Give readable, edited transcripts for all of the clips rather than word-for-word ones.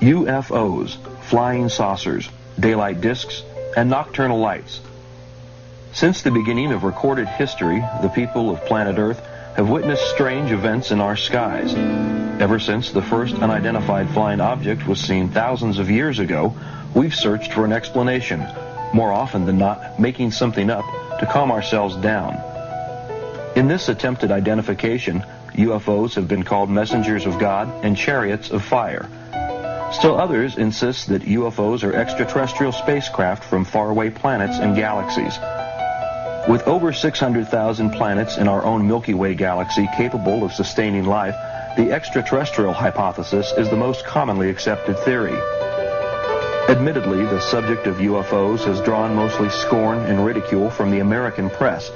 UFOs, flying saucers, daylight discs, and nocturnal lights. Since the beginning of recorded history, the people of planet Earth have witnessed strange events in our skies. Ever since the first unidentified flying object was seen thousands of years ago, we've searched for an explanation, more often than not making something up to calm ourselves down. In this attempted identification, UFOs have been called messengers of God and chariots of fire. Still others insist that UFOs are extraterrestrial spacecraft from faraway planets and galaxies. With over 600,000 planets in our own Milky Way galaxy capable of sustaining life, the extraterrestrial hypothesis is the most commonly accepted theory. Admittedly, the subject of UFOs has drawn mostly scorn and ridicule from the American press.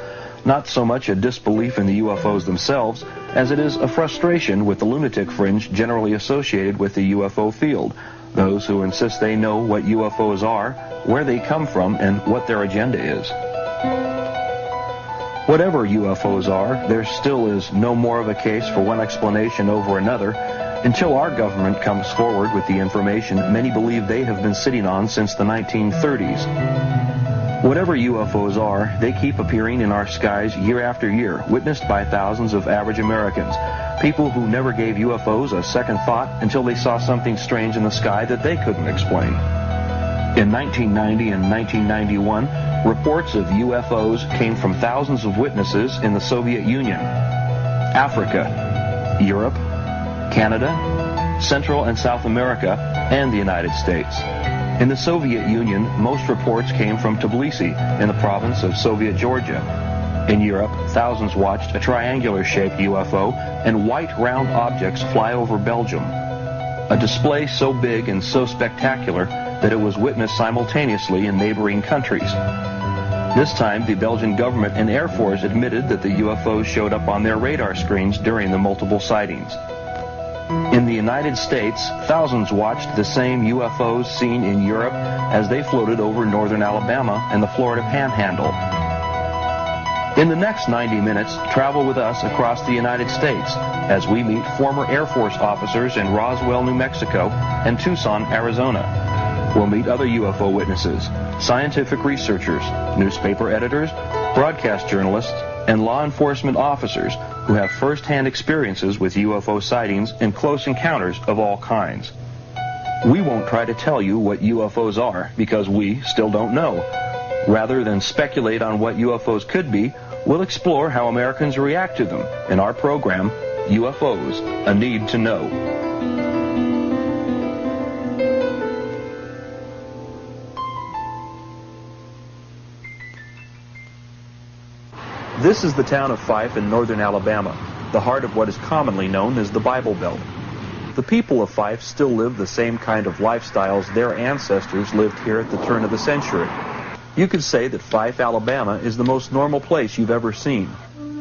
Not so much a disbelief in the UFOs themselves, as it is a frustration with the lunatic fringe generally associated with the UFO field, those who insist they know what UFOs are, where they come from, and what their agenda is. Whatever UFOs are, there still is no more of a case for one explanation over another until our government comes forward with the information many believe they have been sitting on since the 1930s. Whatever UFOs are, they keep appearing in our skies year after year, witnessed by thousands of average Americans, people who never gave UFOs a second thought until they saw something strange in the sky that they couldn't explain. In 1990 and 1991, reports of UFOs came from thousands of witnesses in the Soviet Union, Africa, Europe, Canada, Central and South America, and the United States. In the Soviet Union, most reports came from Tbilisi in the province of Soviet Georgia. In Europe, thousands watched a triangular-shaped UFO and white round objects fly over Belgium. A display so big and so spectacular that it was witnessed simultaneously in neighboring countries. This time, the Belgian government and Air Force admitted that the UFOs showed up on their radar screens during the multiple sightings. In the United States, thousands watched the same UFOs seen in Europe as they floated over northern Alabama and the Florida Panhandle. In the next 90 minutes, travel with us across the United States as we meet former Air Force officers in Roswell, New Mexico and Tucson, Arizona. We'll meet other UFO witnesses, scientific researchers, newspaper editors, broadcast journalists, and law enforcement officers who have first-hand experiences with UFO sightings and close encounters of all kinds. We won't try to tell you what UFOs are because we still don't know. Rather than speculate on what UFOs could be, we'll explore how Americans react to them in our program, UFOs, A Need to Know. This is the town of Fife in northern Alabama, the heart of what is commonly known as the Bible Belt. The people of Fife still live the same kind of lifestyles their ancestors lived here at the turn of the century. You could say that Fife, Alabama is the most normal place you've ever seen.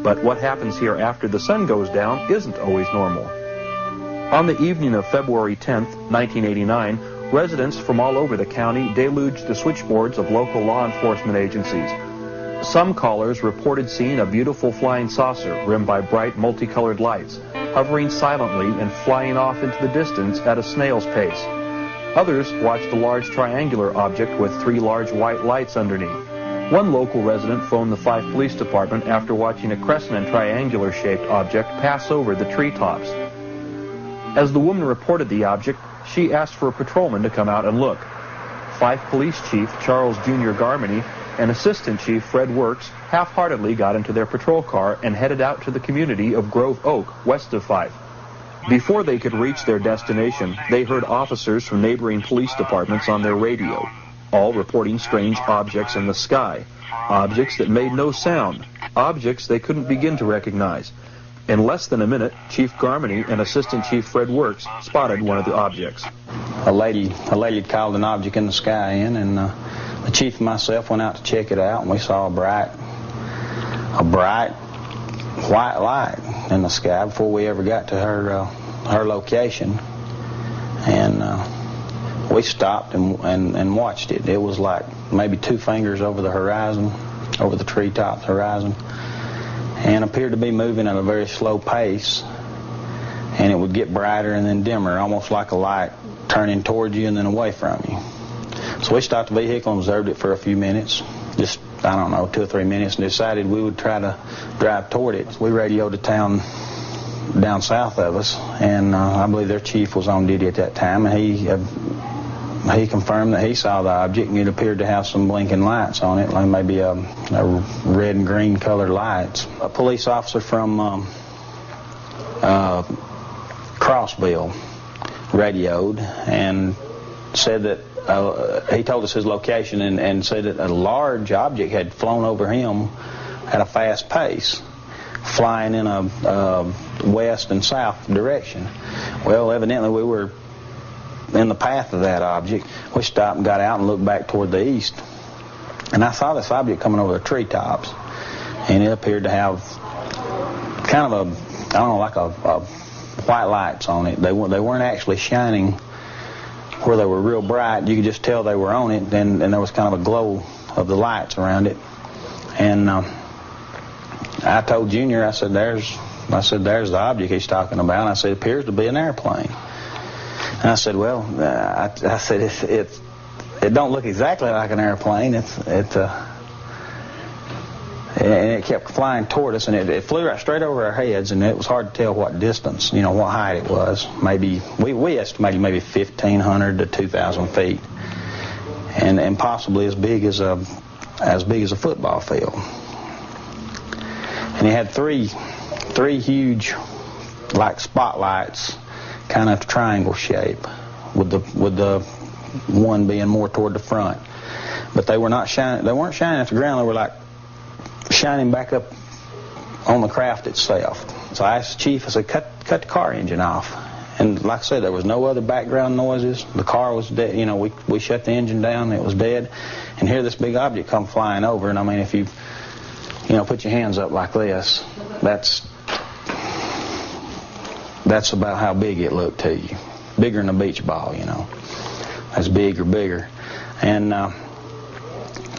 But what happens here after the sun goes down isn't always normal. On the evening of February 10th, 1989, residents from all over the county deluged the switchboards of local law enforcement agencies. Some callers reported seeing a beautiful flying saucer rimmed by bright multicolored lights, hovering silently and flying off into the distance at a snail's pace. Others watched a large triangular object with 3 large white lights underneath. One local resident phoned the Fife Police Department after watching a crescent and triangular-shaped object pass over the treetops. As the woman reported the object, she asked for a patrolman to come out and look. Fife Police Chief Charles Jr. Garmany and Assistant Chief Fred Works half-heartedly got into their patrol car and headed out to the community of Grove Oak, west of Fife. Before they could reach their destination, they heard officers from neighboring police departments on their radio, all reporting strange objects in the sky, objects that made no sound, objects they couldn't begin to recognize. In less than a minute, Chief Garmany and Assistant Chief Fred Works spotted one of the objects. A lady had called an object in the sky in, and the chief and myself went out to check it out, and we saw a bright white light in the sky before we ever got to her location. And we stopped and watched it. It was like maybe 2 fingers over the horizon, over the treetops horizon, and appeared to be moving at a very slow pace. And it would get brighter and then dimmer, almost like a light turning towards you and then away from you. So we stopped the vehicle and observed it for a few minutes, just, I don't know, 2 or 3 minutes, and decided we would try to drive toward it. We radioed a town down south of us, and I believe their chief was on duty at that time, and he confirmed that he saw the object, and it appeared to have some blinking lights on it, like maybe a red and green colored lights. A police officer from Crossville radioed and said that he told us his location and said that a large object had flown over him at a fast pace, flying in a west and south direction. Well, evidently we were in the path of that object. We stopped and got out and looked back toward the east, and I saw this object coming over the treetops, and it appeared to have kind of I don't know, like a white lights on it. They weren't actually shining where they were real bright. You could just tell they were on it, and there was kind of a glow of the lights around it. And I told Junior, I said, there's the object he's talking about. And I said, it appears to be an airplane. And I said, well, I said, it don't look exactly like an airplane. And it kept flying toward us, and it flew right straight over our heads, and it was hard to tell what distance, what height it was. Maybe we estimated maybe 1,500 to 2,000 feet, and possibly as big as a football field. And it had three huge, like spotlights, kind of triangle shape, with the one being more toward the front. But they were not shining. They weren't shining at the ground. They were like shining back up on the craft itself. So I asked the chief, I said, cut the car engine off. And like I said, there was no other background noises. The car was dead. We shut the engine down, it was dead. And here this big object come flying over, and I mean, if you put your hands up like this, that's about how big it looked to you. Bigger than a beach ball, That's big or bigger. And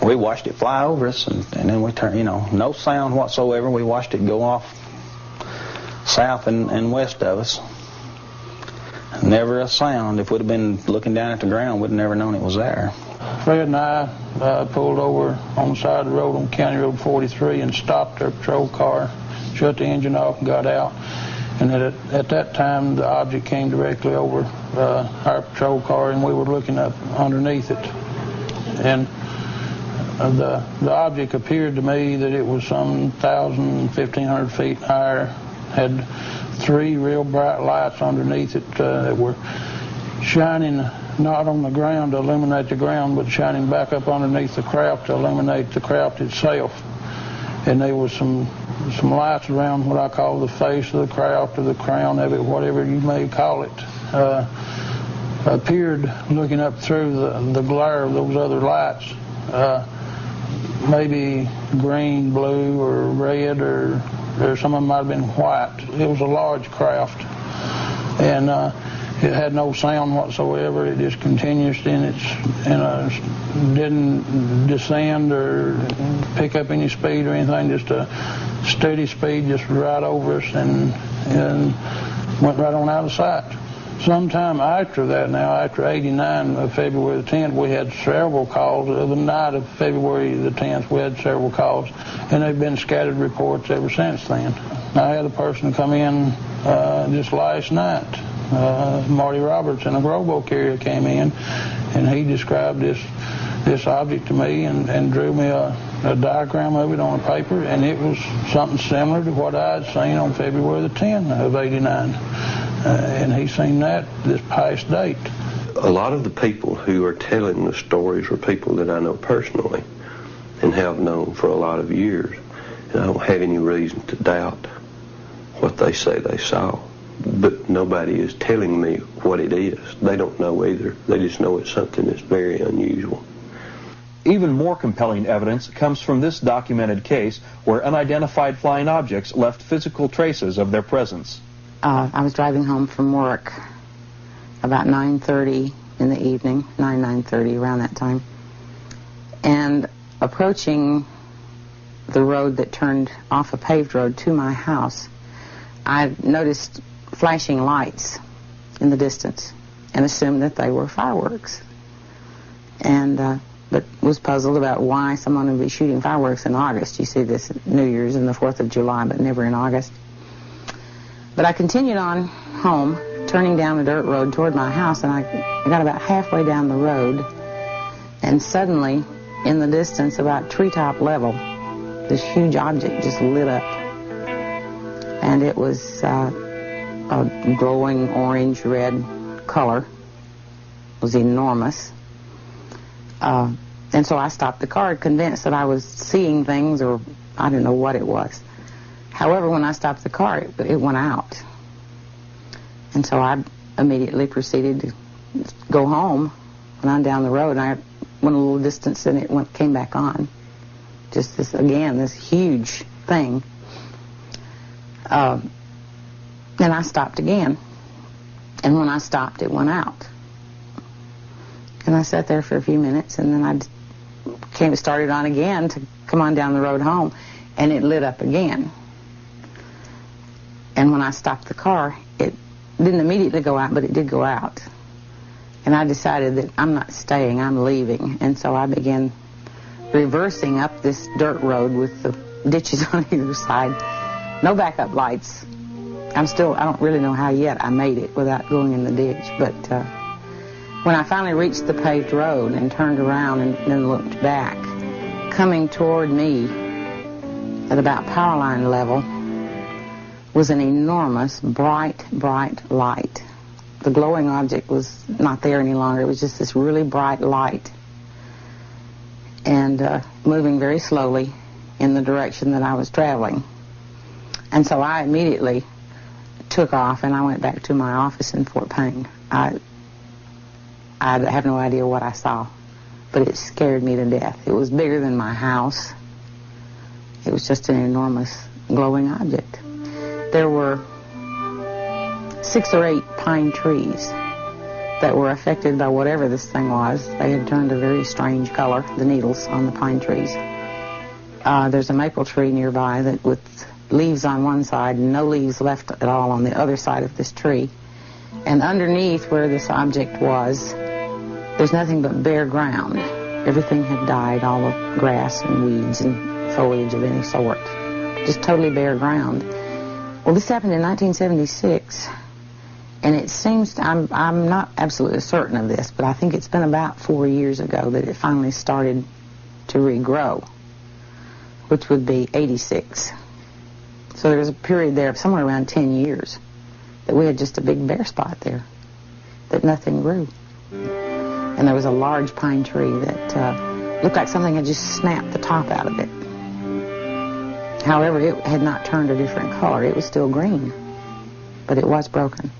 we watched it fly over us, and then we turned, no sound whatsoever. We watched it go off south and west of us. Never a sound. If we'd have been looking down at the ground, we'd have never known it was there. Fred and I pulled over on the side of the road on County Road 43 and stopped our patrol car, shut the engine off, and got out. And at that time, the object came directly over our patrol car, and we were looking up underneath it. And the object appeared to me that it was some 1,000, 1,500 feet higher, had 3 real bright lights underneath it that were shining not on the ground to illuminate the ground, but shining back up underneath the craft to illuminate the craft itself. And there was some lights around what I call the face of the craft or the crown of it, whatever you may call it, appeared looking up through the glare of those other lights. Maybe green, blue, or red, or some of them might have been white. It was a large craft, and it had no sound whatsoever. It just continued didn't descend or pick up any speed or anything. Just a steady speed, just right over us, and went right on out of sight. Sometime after that, after 89, February the 10th, we had several calls. The night of February the 10th, we had several calls, and they've been scattered reports ever since then. I had a person come in just last night. Marty Roberts in a Grobo carrier came in, and he described this object to me and drew me a diagram of it on a paper, and it was something similar to what I had seen on February the 10th of 89. and he seen that this past date. A lot of the people who are telling the stories are people that I know personally and have known for a lot of years. And I don't have any reason to doubt what they say they saw. But nobody is telling me what it is. They don't know either. They just know it's something that's very unusual. Even more compelling evidence comes from this documented case where unidentified flying objects left physical traces of their presence. I was driving home from work about 9:30 in the evening, 9:30, around that time. And approaching the road that turned off a paved road to my house, I noticed flashing lights in the distance and assumed that they were fireworks. And but was puzzled about why someone would be shooting fireworks in August. You see this at New Year's and the 4th of July, but never in August. But I continued on home, turning down the dirt road toward my house, and I got about halfway down the road, and suddenly, in the distance, about treetop level, this huge object just lit up. And it was a glowing orange-red color. It was enormous. And so I stopped the car, convinced that I was seeing things, or I didn't know what it was. However, when I stopped the car, it went out. And so I immediately proceeded to go home, went on down the road, and I went a little distance, and it came back on. Just this, again, this huge thing. And I stopped again. And when I stopped, it went out. And I sat there for a few minutes, and then I started on again to come on down the road home, and it lit up again. And when I stopped the car, it didn't immediately go out, but it did go out. And I decided that I'm not staying, I'm leaving. And so I began reversing up this dirt road with the ditches on either side. No backup lights. I don't really know how yet I made it without going in the ditch, but when I finally reached the paved road and turned around and then looked back, coming toward me at about power line level was an enormous, bright, bright light. The glowing object was not there any longer. It was just this really bright light, and moving very slowly in the direction that I was traveling. And so I immediately took off, and I went back to my office in Fort Payne. I have no idea what I saw, but it scared me to death. It was bigger than my house. It was just an enormous glowing object. There were 6 or 8 pine trees that were affected by whatever this thing was. They had turned a very strange color, the needles on the pine trees. There's a maple tree nearby that with leaves on one side and no leaves left at all on the other side of this tree. And underneath where this object was, there's nothing but bare ground. Everything had died, all the grass and weeds and foliage of any sort. Just totally bare ground. Well, this happened in 1976, and it seems, I'm not absolutely certain of this, but I think it's been about 4 years ago that it finally started to regrow, which would be 86. So there was a period there of somewhere around 10 years that we had just a big bare spot there, that nothing grew. And there was a large pine tree that looked like something had just snapped the top out of it. However, it had not turned a different color. It was still green, but it was broken.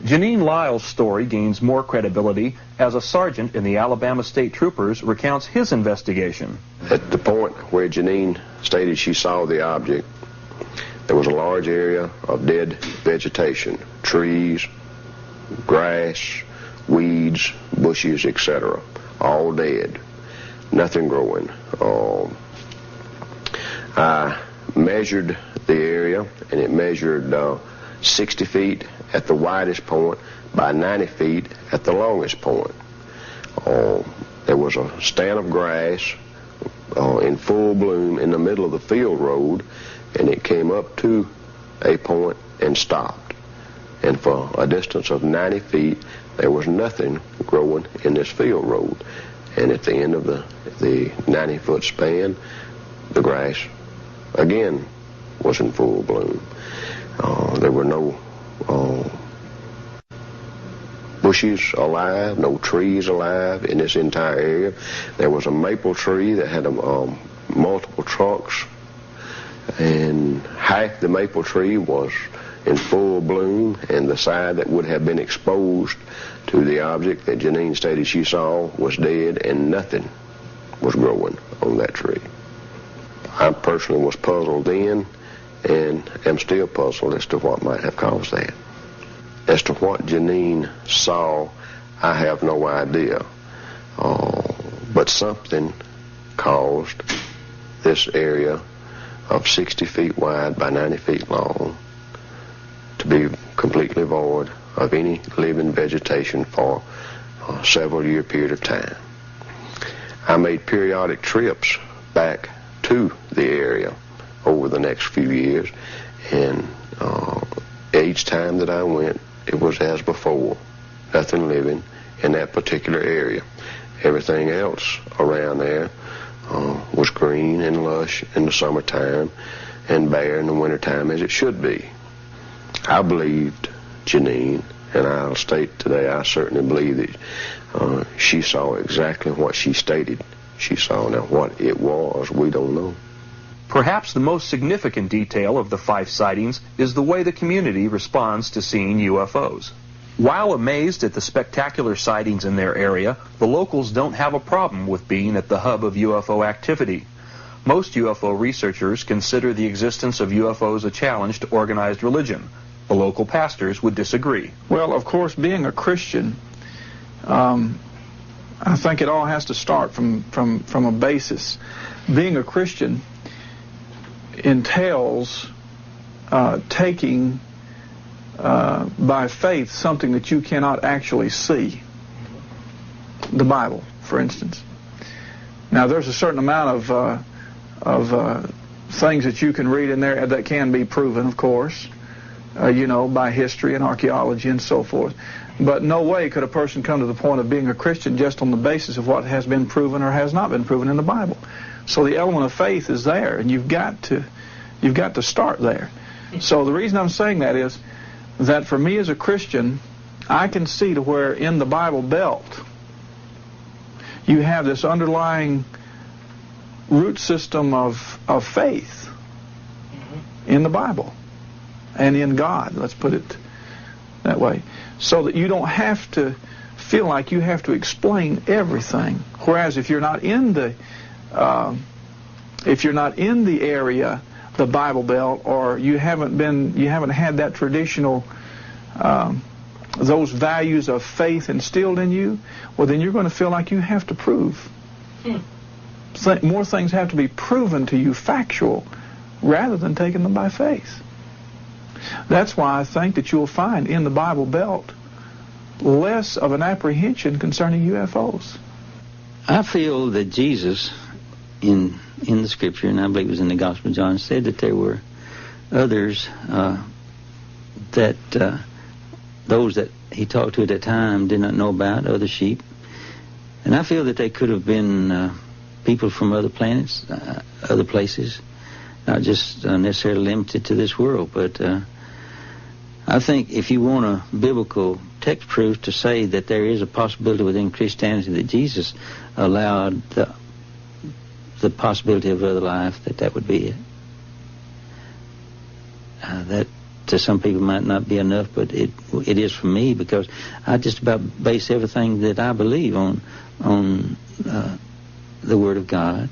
Janine Lyle's story gains more credibility as a sergeant in the Alabama State Troopers recounts his investigation. At the point where Janine stated she saw the object, there was a large area of dead vegetation, trees, grass, weeds, bushes, etc., all dead, nothing growing. I measured the area, and it measured 60 feet at the widest point by 90 feet at the longest point. There was a stand of grass in full bloom in the middle of the field road, and it came up to a point and stopped. And for a distance of 90 feet, there was nothing growing in this field road. And at the end of the 90-foot span, the grass again was in full bloom. There were no bushes alive, no trees alive in this entire area. There was a maple tree that had multiple trunks, and half the maple tree was in full bloom, and the side that would have been exposed to the object that Janine stated she saw was dead, and nothing was growing on that tree. I personally was puzzled then, and am still puzzled as to what might have caused that. As to what Janine saw, I have no idea. But something caused this area of 60 feet wide by 90 feet long to be completely void of any living vegetation for a several-year period of time. I made periodic trips back to the area over the next few years, and each time that I went, it was as before, nothing living in that particular area. Everything else around there was green and lush in the summertime and bare in the wintertime, as it should be. I believed Janine, and I'll state today I certainly believe that she saw exactly what she stated she saw. Now, what it was, we don't know. Perhaps the most significant detail of the Fife sightings is the way the community responds to seeing UFOs. While amazed at the spectacular sightings in their area, the locals don't have a problem with being at the hub of UFO activity. Most UFO researchers consider the existence of UFOs a challenge to organized religion. The local pastors would disagree. Well, of course, being a Christian, I think it all has to start from a basis. Being a Christian entails taking by faith something that you cannot actually see. The Bible, for instance. Now, there's a certain amount of things that you can read in there that can be proven, of course, by history and archaeology and so forth. But no way could a person come to the point of being a Christian just on the basis of what has been proven or has not been proven in the Bible. So the element of faith is there, and you've got to start there. So the reason I'm saying that is that for me as a Christian, I can see to where in the Bible Belt you have this underlying root system of faith in the Bible and in God, let's put it that way, so that you don't have to feel like you have to explain everything. Whereas if you're not in the area, the Bible Belt, or you haven't had that traditional those values of faith instilled in you, well, then you're going to feel like you have to prove. More things have to be proven to you factual rather than taking them by faith. That's why I think that you'll find in the Bible Belt less of an apprehension concerning UFOs. I feel that Jesus, in the Scripture, and I believe it was in the Gospel of John, said that there were others that those that he talked to at that time did not know about, other sheep. And I feel that they could have been people from other planets, other places, not just necessarily limited to this world. But I think if you want a biblical text proof to say that there is a possibility within Christianity that Jesus allowed the possibility of other life, that would be it. That to some people might not be enough, but it is for me, because I just about base everything that I believe on the Word of God,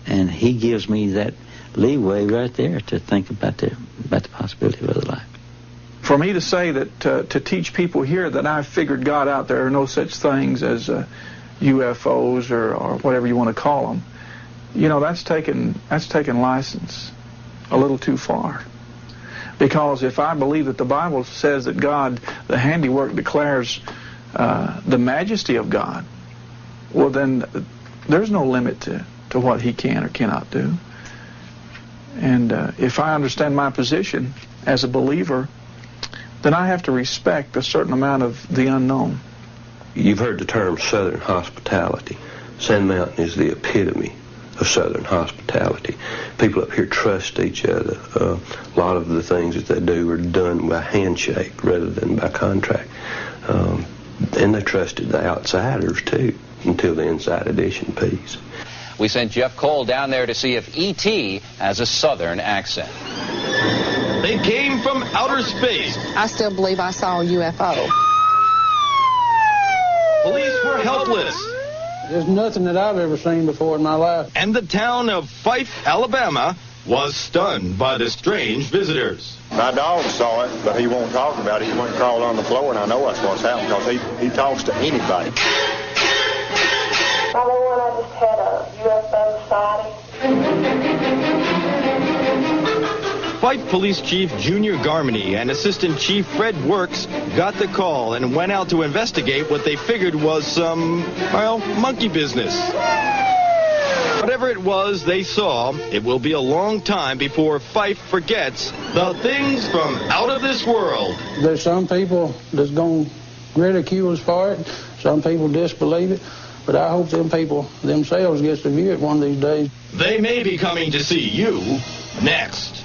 and He gives me that leeway right there to think about the possibility of other life. For me to say that to teach people here that I've figured God out, there are no such things as UFOs or whatever you want to call them, that's taken license a little too far. Because if I believe that the Bible says that God, the handiwork, declares the majesty of God, well, then there's no limit to what He can or cannot do. And if I understand my position as a believer, then I have to respect a certain amount of the unknown. You've heard the term Southern hospitality. Sand Mountain is the epitome of Southern hospitality. People up here trust each other. A lot of the things that they do are done by handshake rather than by contract. And they trusted the outsiders, too, until the inside edition piece. We sent Jeff Cole down there to see if E.T. has a Southern accent. They came from outer space. I still believe I saw a UFO. Police were helpless. There's nothing that I've ever seen before in my life. And the town of Fife, Alabama, was stunned by the strange visitors. My dog saw it, but he won't talk about it. He went and crawled on the floor, and I know that's what's happened because he talks to anybody. I just had a UFO sighting. Fife Police Chief Junior Garmany and Assistant Chief Fred Works got the call and went out to investigate what they figured was some, well, monkey business. Whatever it was they saw, it will be a long time before Fife forgets the things from out of this world. There's some people that's going to ridicule us for it. Some people disbelieve it. But I hope them people themselves gets to view it one of these days. They may be coming to see you next.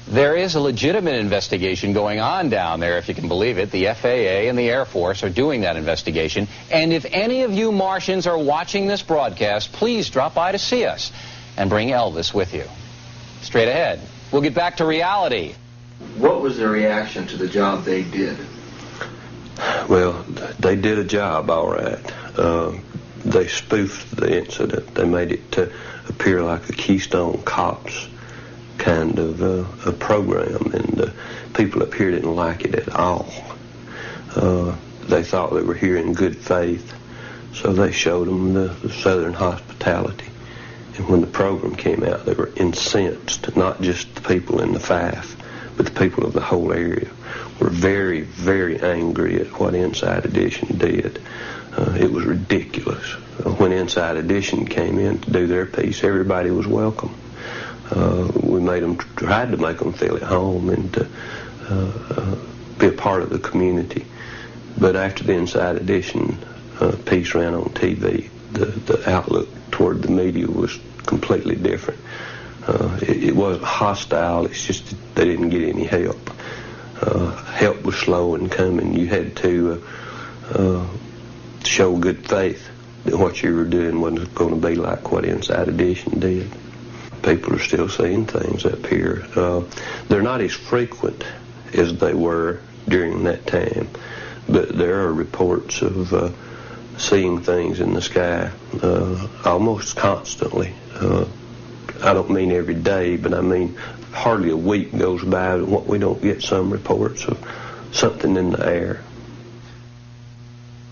There is a legitimate investigation going on down there, if you can believe it. The FAA and the Air Force are doing that investigation. And if any of you Martians are watching this broadcast, please drop by to see us and bring Elvis with you. Straight ahead, we'll get back to reality. What was their reaction to the job they did? Well, they did a job, all right. They spoofed the incident. They made it to appear like a Keystone Cops kind of a program, and people up here didn't like it at all. They thought they were here in good faith, so they showed them the Southern hospitality. And when the program came out, they were incensed, not just the people in the Fife, but the people of the whole area were very, very angry at what Inside Edition did. It was ridiculous. When Inside Edition came in to do their piece, everybody was welcome. We tried to make them feel at home and be a part of the community. But after the Inside Edition piece ran on TV, the outlook toward the media was completely different. It wasn't hostile, it's just that they didn't get any help. Help was slow in coming. You had to show good faith that what you were doing wasn't going to be like what Inside Edition did. People are still seeing things up here. They're not as frequent as they were during that time, but there are reports of seeing things in the sky almost constantly. I don't mean every day, but I mean hardly a week goes by when we don't get some reports of something in the air.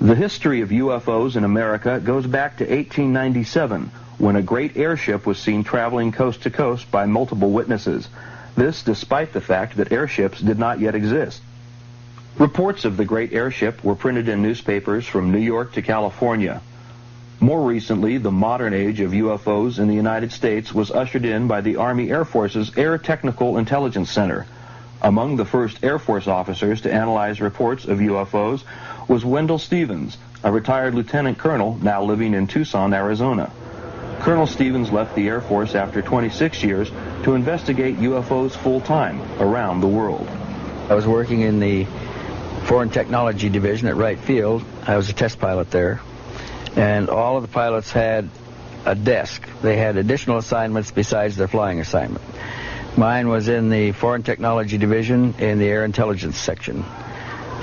The history of UFOs in America goes back to 1897, when a great airship was seen traveling coast to coast by multiple witnesses. This despite the fact that airships did not yet exist. Reports of the great airship were printed in newspapers from New York to California. More recently, the modern age of UFOs in the United States was ushered in by the Army Air Force's Air Technical Intelligence Center. Among the first Air Force officers to analyze reports of UFOs was Wendell Stevens, a retired lieutenant colonel now living in Tucson, Arizona. Colonel Stevens left the Air Force after 26 years to investigate UFOs full-time around the world. I was working in the Foreign Technology Division at Wright Field. I was a test pilot there. And all of the pilots had a desk. They had additional assignments besides their flying assignment. Mine was in the Foreign Technology Division in the Air Intelligence section,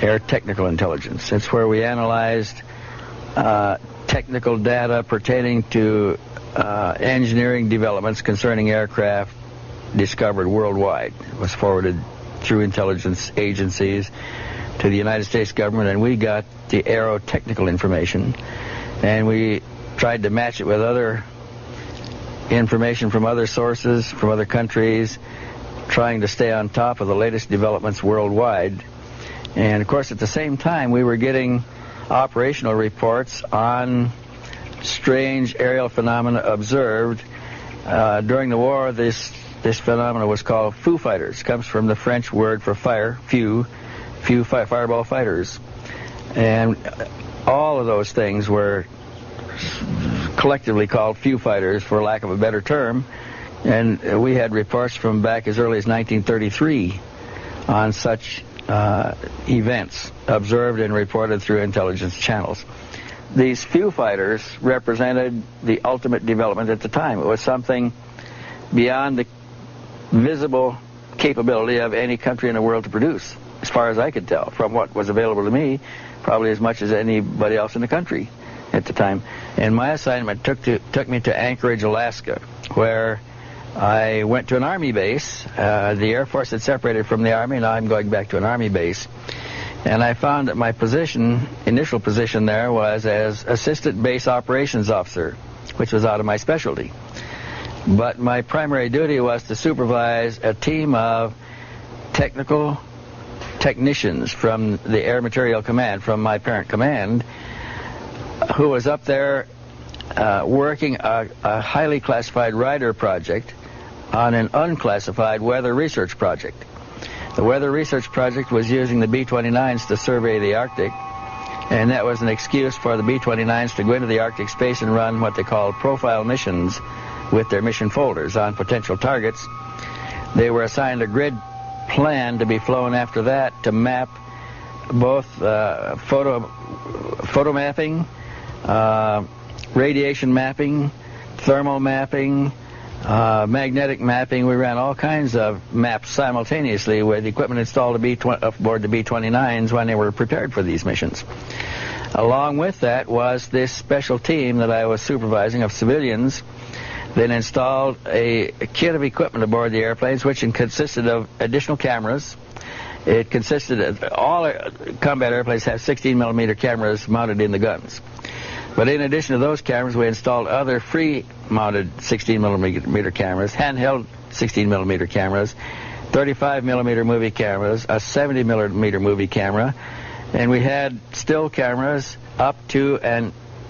Air Technical Intelligence. It's where we analyzed technical data pertaining to engineering developments concerning aircraft discovered worldwide. It was forwarded through intelligence agencies to the United States government, and we got the aerotechnical information, and we tried to match it with other information from other sources, from other countries, trying to stay on top of the latest developments worldwide. And of course, at the same time, we were getting operational reports on strange aerial phenomena observed. During the war, this phenomena was called foo fighters. It comes from the French word for fire, few fireball fighters. And all of those things were collectively called few fighters, for lack of a better term, and we had reports from back as early as 1933 on such events observed and reported through intelligence channels. These few fighters represented the ultimate development at the time. It was something beyond the visible capability of any country in the world to produce, as far as I could tell, from what was available to me, probably as much as anybody else in the country at the time. And my assignment took me to Anchorage, Alaska, where I went to an Army base. The Air Force had separated from the Army, now I'm going back to an Army base. And I found that my initial position there was as Assistant Base Operations Officer, which was out of my specialty. But my primary duty was to supervise a team of technical technicians from the Air Materiel Command, from my parent command, who was up there working a highly classified radar project on an unclassified weather research project. The weather research project was using the B-29s to survey the Arctic, and that was an excuse for the B-29s to go into the Arctic space and run what they called profile missions with their mission folders on potential targets. They were assigned a grid plan to be flown after that to map both photo mapping, radiation mapping, thermal mapping, magnetic mapping. We ran all kinds of maps simultaneously with equipment installed aboard the B-29s when they were prepared for these missions. Along with that was this special team that I was supervising of civilians that installed a kit of equipment aboard the airplanes, which consisted of additional cameras. It consisted of all combat airplanes have 16mm cameras mounted in the guns. But in addition to those cameras, we installed other free-mounted 16mm cameras, handheld 16mm cameras, 35mm movie cameras, a 70mm movie camera, and we had still cameras up to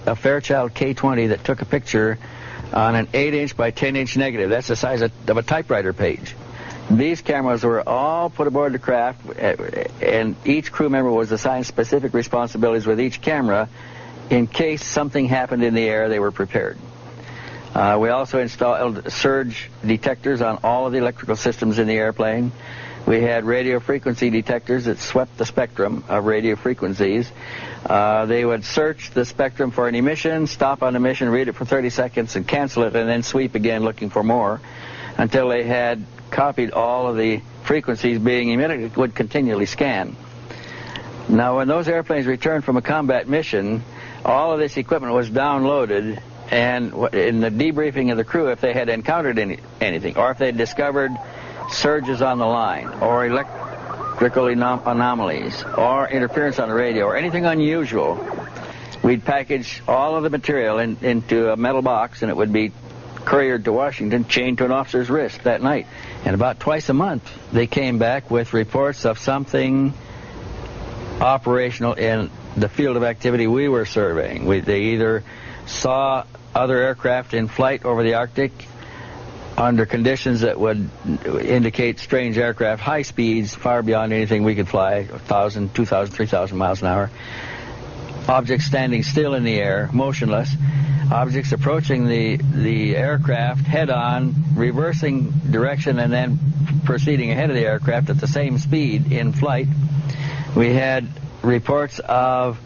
a Fairchild K20 that took a picture on an 8-inch by 10-inch negative. That's the size of a typewriter page. These cameras were all put aboard the craft, and each crew member was assigned specific responsibilities with each camera. In case something happened in the air, they were prepared. We also installed surge detectors on all of the electrical systems in the airplane. We had radio frequency detectors that swept the spectrum of radio frequencies. They would search the spectrum for an emission, stop on emission, read it for 30 seconds, and cancel it, and then sweep again looking for more until they had copied all of the frequencies being emitted. It would continually scan. Now, when those airplanes returned from a combat mission, all of this equipment was downloaded, and in the debriefing of the crew, if they had encountered anything, or if they discovered surges on the line, or electrical anomalies, or interference on the radio, or anything unusual, we'd package all of the material into a metal box, and it would be couriered to Washington, chained to an officer's wrist that night. And about twice a month, they came back with reports of something operational in the field of activity we were surveying. They either saw other aircraft in flight over the Arctic under conditions that would indicate strange aircraft, high speeds far beyond anything we could fly, 1,000, 2,000, 3,000 miles an hour, objects standing still in the air, motionless, objects approaching the aircraft head-on, reversing direction, and then proceeding ahead of the aircraft at the same speed in flight. We had reports of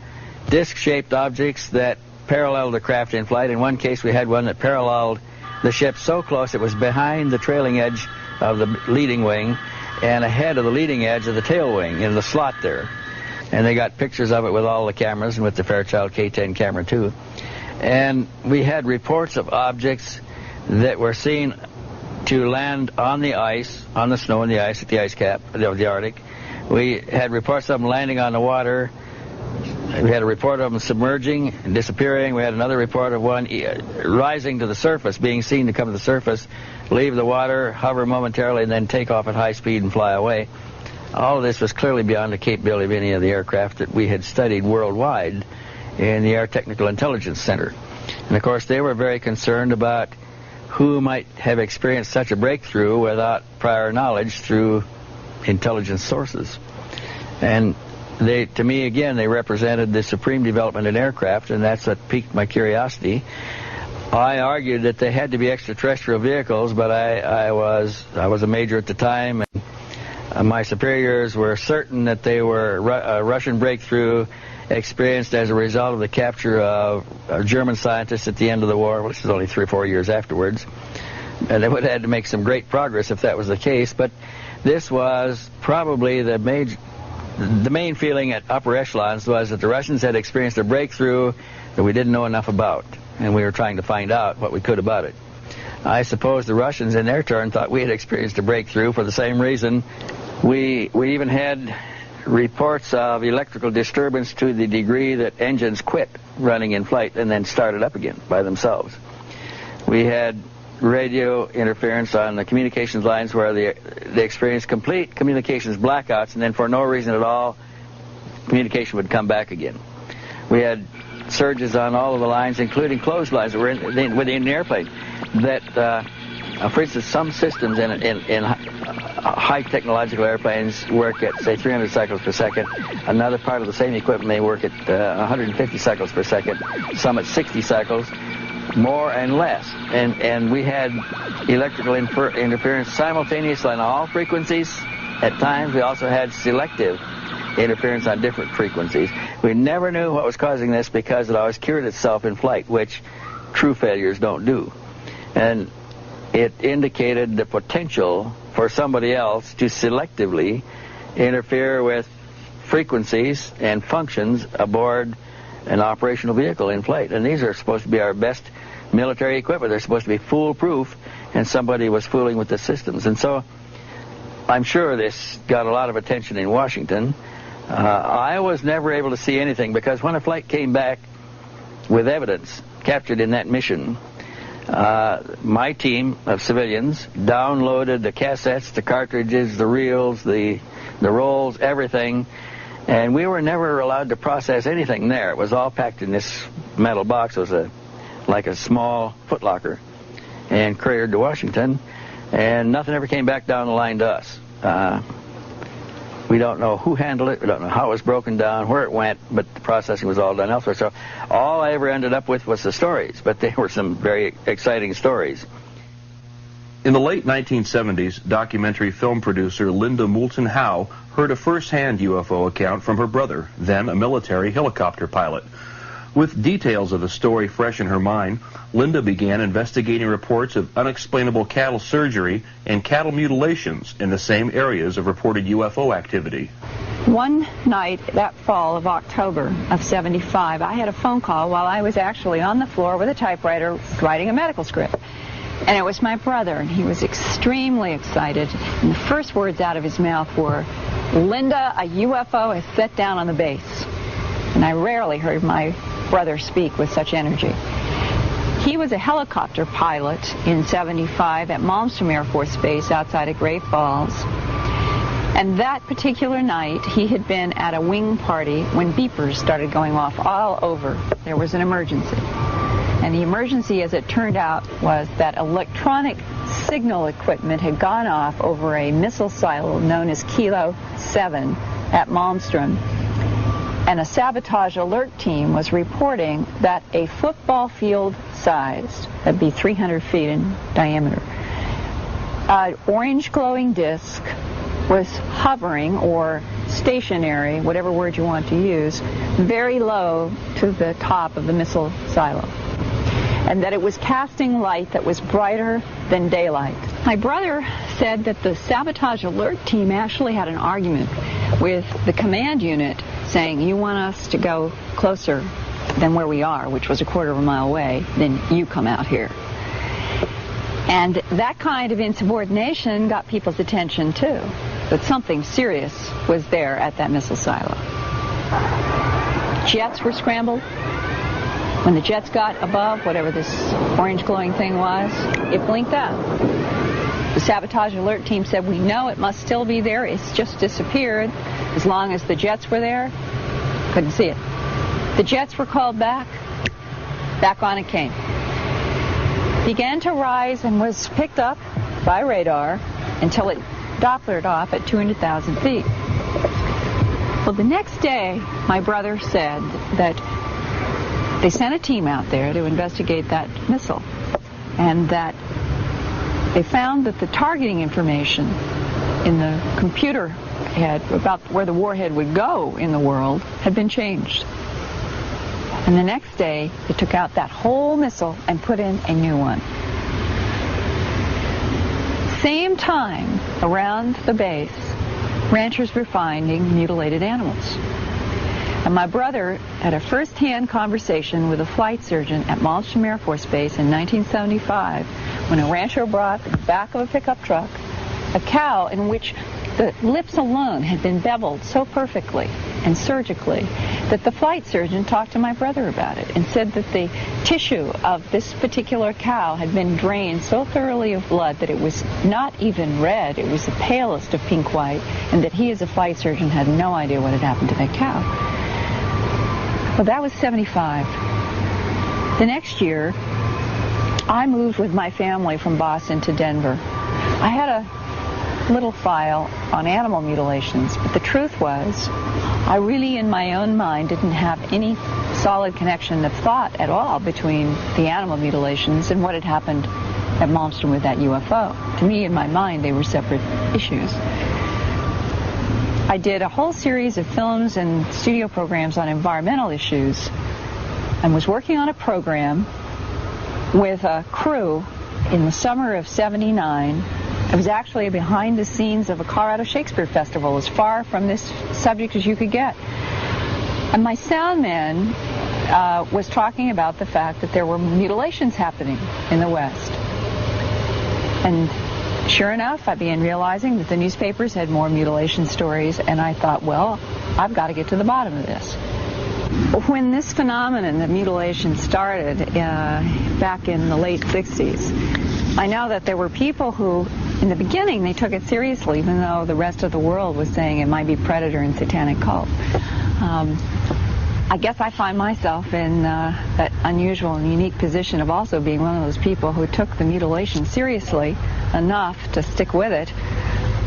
disc-shaped objects that paralleled the craft in flight. In one case, we had one that paralleled the ship so close it was behind the trailing edge of the leading wing and ahead of the leading edge of the tail wing in the slot there. And they got pictures of it with all the cameras and with the Fairchild K10 camera too. And we had reports of objects that were seen to land on the ice, on the snow and the ice at the ice cap of the Arctic. We had reports of them landing on the water. We had a report of them submerging and disappearing. We had another report of one rising to the surface, being seen to come to the surface, leave the water, hover momentarily, and then take off at high speed and fly away. All of this was clearly beyond the capability of any of the aircraft that we had studied worldwide in the Air Technical Intelligence Center. And of course, they were very concerned about who might have experienced such a breakthrough without prior knowledge through intelligence sources. And to me, again, they represented the supreme development in aircraft, and that's what piqued my curiosity. I argued that they had to be extraterrestrial vehicles, but I was a major at the time, and my superiors were certain that they were a Russian breakthrough experienced as a result of the capture of German scientists at the end of the war, which was only 3 or 4 years afterwards. And they would have had to make some great progress if that was the case, but this was probably the main feeling at upper echelons was that the Russians had experienced a breakthrough that we didn't know enough about, and we were trying to find out what we could about it. I suppose the Russians, in their turn, thought we had experienced a breakthrough for the same reason. We even had reports of electrical disturbance to the degree that engines quit running in flight and then started up again by themselves. We had radio interference on the communications lines where they experienced complete communications blackouts, and then for no reason at all, communication would come back again. We had surges on all of the lines, including closed lines that were within the airplane. That, for instance, some systems in high technological airplanes work at, say, 300 cycles per second. Another part of the same equipment may work at 150 cycles per second. Some at 60 cycles. More and less, and we had electrical interference simultaneously on all frequencies. At times, we also had selective interference on different frequencies. We never knew what was causing this because it always cured itself in flight, which true failures don't do. And it indicated the potential for somebody else to selectively interfere with frequencies and functions aboard an operational vehicle in flight. And these are supposed to be our best military equipment. They're supposed to be foolproof, and somebody was fooling with the systems. And so I'm sure this got a lot of attention in Washington. I was never able to see anything because when a flight came back with evidence captured in that mission, my team of civilians downloaded the cassettes, the cartridges, the reels, the rolls, everything, and we were never allowed to process anything there. It was all packed in this metal box. It was like a small footlocker, and couriered to Washington, and nothing ever came back down the line to us. We don't know who handled it. We don't know how it was broken down, where it went, but the processing was all done elsewhere. So all I ever ended up with was the stories, but they were some very exciting stories. In the late 1970s, documentary film producer Linda Moulton Howe heard a first-hand UFO account from her brother, then a military helicopter pilot. With details of the story fresh in her mind, Linda began investigating reports of unexplainable cattle surgery and cattle mutilations in the same areas of reported UFO activity. One night that fall of October of '75, I had a phone call while I was actually on the floor with a typewriter writing a medical script. And it was my brother, and he was extremely excited. And the first words out of his mouth were, "Linda, a UFO has set down on the base." And I rarely heard my brother speak with such energy. He was a helicopter pilot in '75 at Malmstrom Air Force Base outside of Great Falls. And that particular night, he had been at a wing party when beepers started going off all over. There was an emergency. And the emergency, as it turned out, was that electronic signal equipment had gone off over a missile silo known as Kilo 7 at Malmstrom. And a sabotage alert team was reporting that a football field sized, that'd be 300 feet in diameter, an orange glowing disc was hovering, or stationary, whatever word you want to use, very low to the top of the missile silo. And that it was casting light that was brighter than daylight. My brother said that the sabotage alert team actually had an argument with the command unit saying, "You want us to go closer than where we are, which was a quarter of a mile away, then you come out here." And that kind of insubordination got people's attention too, that something serious was there at that missile silo. Jets were scrambled. When the jets got above whatever this orange glowing thing was, it blinked out. The sabotage alert team said, "We know it must still be there. It's just disappeared." As long as the jets were there, couldn't see it. The jets were called back. Back on it came. Began to rise and was picked up by radar until it Dopplered off at 200,000 feet. Well, the next day, my brother said that they sent a team out there to investigate that missile, and that they found that the targeting information in the computer head about where the warhead would go in the world had been changed. And the next day, they took out that whole missile and put in a new one. Same time, around the base, ranchers were finding mutilated animals. And my brother had a first-hand conversation with a flight surgeon at Malmstrom Air Force Base in 1975 when a rancher brought in the back of a pickup truck a cow in which the lips alone had been beveled so perfectly and surgically that the flight surgeon talked to my brother about it and said that the tissue of this particular cow had been drained so thoroughly of blood that it was not even red, it was the palest of pink white, and that he as a flight surgeon had no idea what had happened to that cow. Well, that was 75. The next year, I moved with my family from Boston to Denver. I had a little file on animal mutilations, but the truth was I really in my own mind didn't have any solid connection of thought at all between the animal mutilations and what had happened at Malmstrom with that UFO. To me, in my mind, they were separate issues. I did a whole series of films and studio programs on environmental issues and was working on a program with a crew in the summer of '79. It was actually behind the scenes of a Colorado Shakespeare Festival, as far from this subject as you could get. And my sound man was talking about the fact that there were mutilations happening in the West. And sure enough, I began realizing that the newspapers had more mutilation stories, and I thought, well, I've got to get to the bottom of this. When this phenomenon, the mutilation, started back in the late 60s, I know that there were people who, in the beginning, they took it seriously, even though the rest of the world was saying it might be predator and satanic cult. I guess I find myself in that unusual and unique position of also being one of those people who took the mutilation seriously enough to stick with it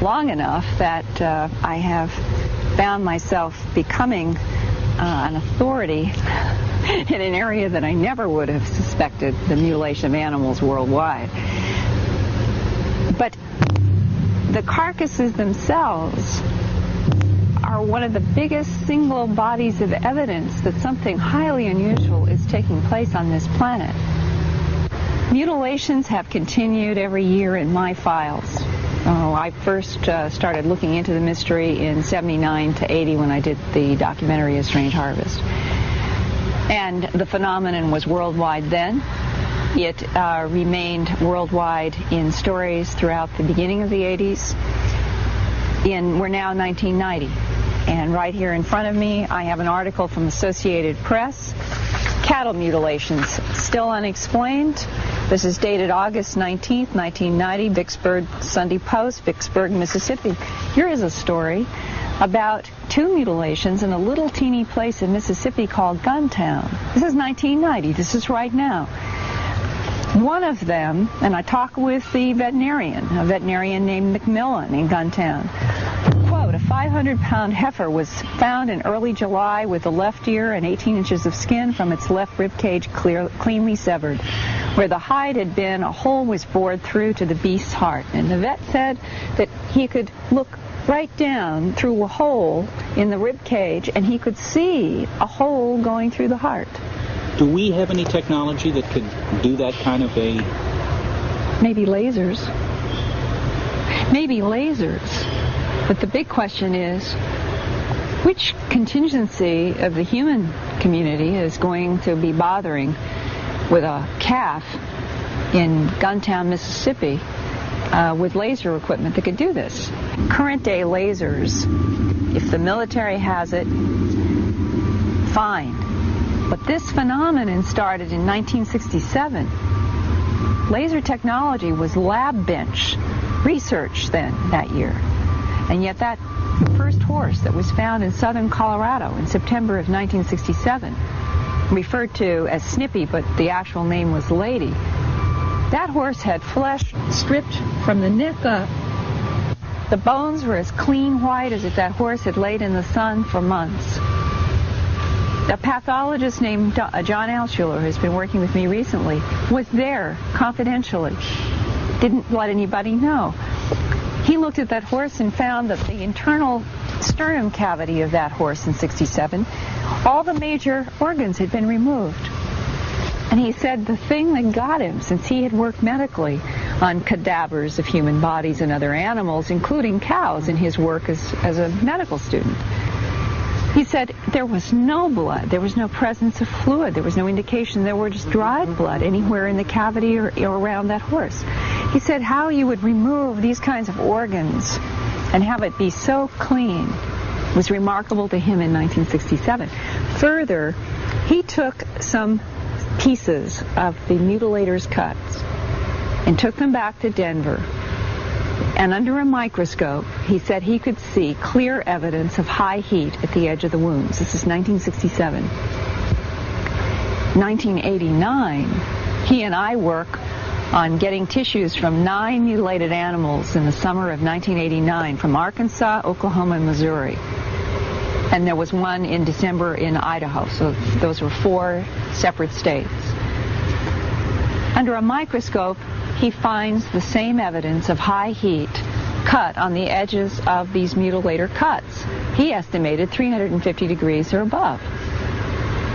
long enough that I have found myself becoming an authority in an area that I never would have suspected, the mutilation of animals worldwide. But the carcasses themselves are one of the biggest single bodies of evidence that something highly unusual is taking place on this planet. Mutilations have continued every year in my files. I first started looking into the mystery in '79 to '80 when I did the documentary A Strange Harvest. And the phenomenon was worldwide then. It remained worldwide in stories throughout the beginning of the '80s. We're now 1990. And right here in front of me, I have an article from Associated Press. Cattle mutilations, still unexplained. This is dated August 19th, 1990, Vicksburg Sunday Post, Vicksburg, Mississippi. Here is a story about 2 mutilations in a little teeny place in Mississippi called Guntown. This is 1990. This is right now. One of them, and I talk with the veterinarian, a veterinarian named McMillan in Guntown. Quote, a 500-pound heifer was found in early July with the left ear and 18 inches of skin from its left rib cage cleanly severed. Where the hide had been, a hole was bored through to the beast's heart. And the vet said that he could look right down through a hole in the rib cage and he could see a hole going through the heart. Do we have any technology that could do that kind of a... Maybe lasers. Maybe lasers. But the big question is, which contingency of the human community is going to be bothering with a calf in Guntown, Mississippi, with laser equipment that could do this? Current day lasers, if the military has it, fine. But this phenomenon started in 1967. Laser technology was lab bench research then, that year. And yet that first horse that was found in southern Colorado in September of 1967, referred to as Snippy, but the actual name was Lady, that horse had flesh stripped from the neck up The bones were as clean white as if that horse had laid in the sun for months. A pathologist named John Altshuler, who's been working with me recently, was there confidentially. Didn't let anybody know. He looked at that horse and found that the internal sternum cavity of that horse in 67, all the major organs had been removed. And he said the thing that got him, since he had worked medically on cadavers of human bodies and other animals, including cows in his work as a medical student, he said there was no blood, there was no presence of fluid, there was no indication there were just dried blood anywhere in the cavity or around that horse. He said how you would remove these kinds of organs and have it be so clean was remarkable to him in 1967. Further, he took some pieces of the mutilator's cuts and took them back to Denver. And under a microscope, he said he could see clear evidence of high heat at the edge of the wounds. This is 1967. 1989, he and I work on getting tissues from 9 mutilated animals in the summer of 1989 from Arkansas, Oklahoma, and Missouri. And there was one in December in Idaho, so those were 4 separate states. Under a microscope, he finds the same evidence of high heat cut on the edges of these mutilator cuts. He estimated 350 degrees or above.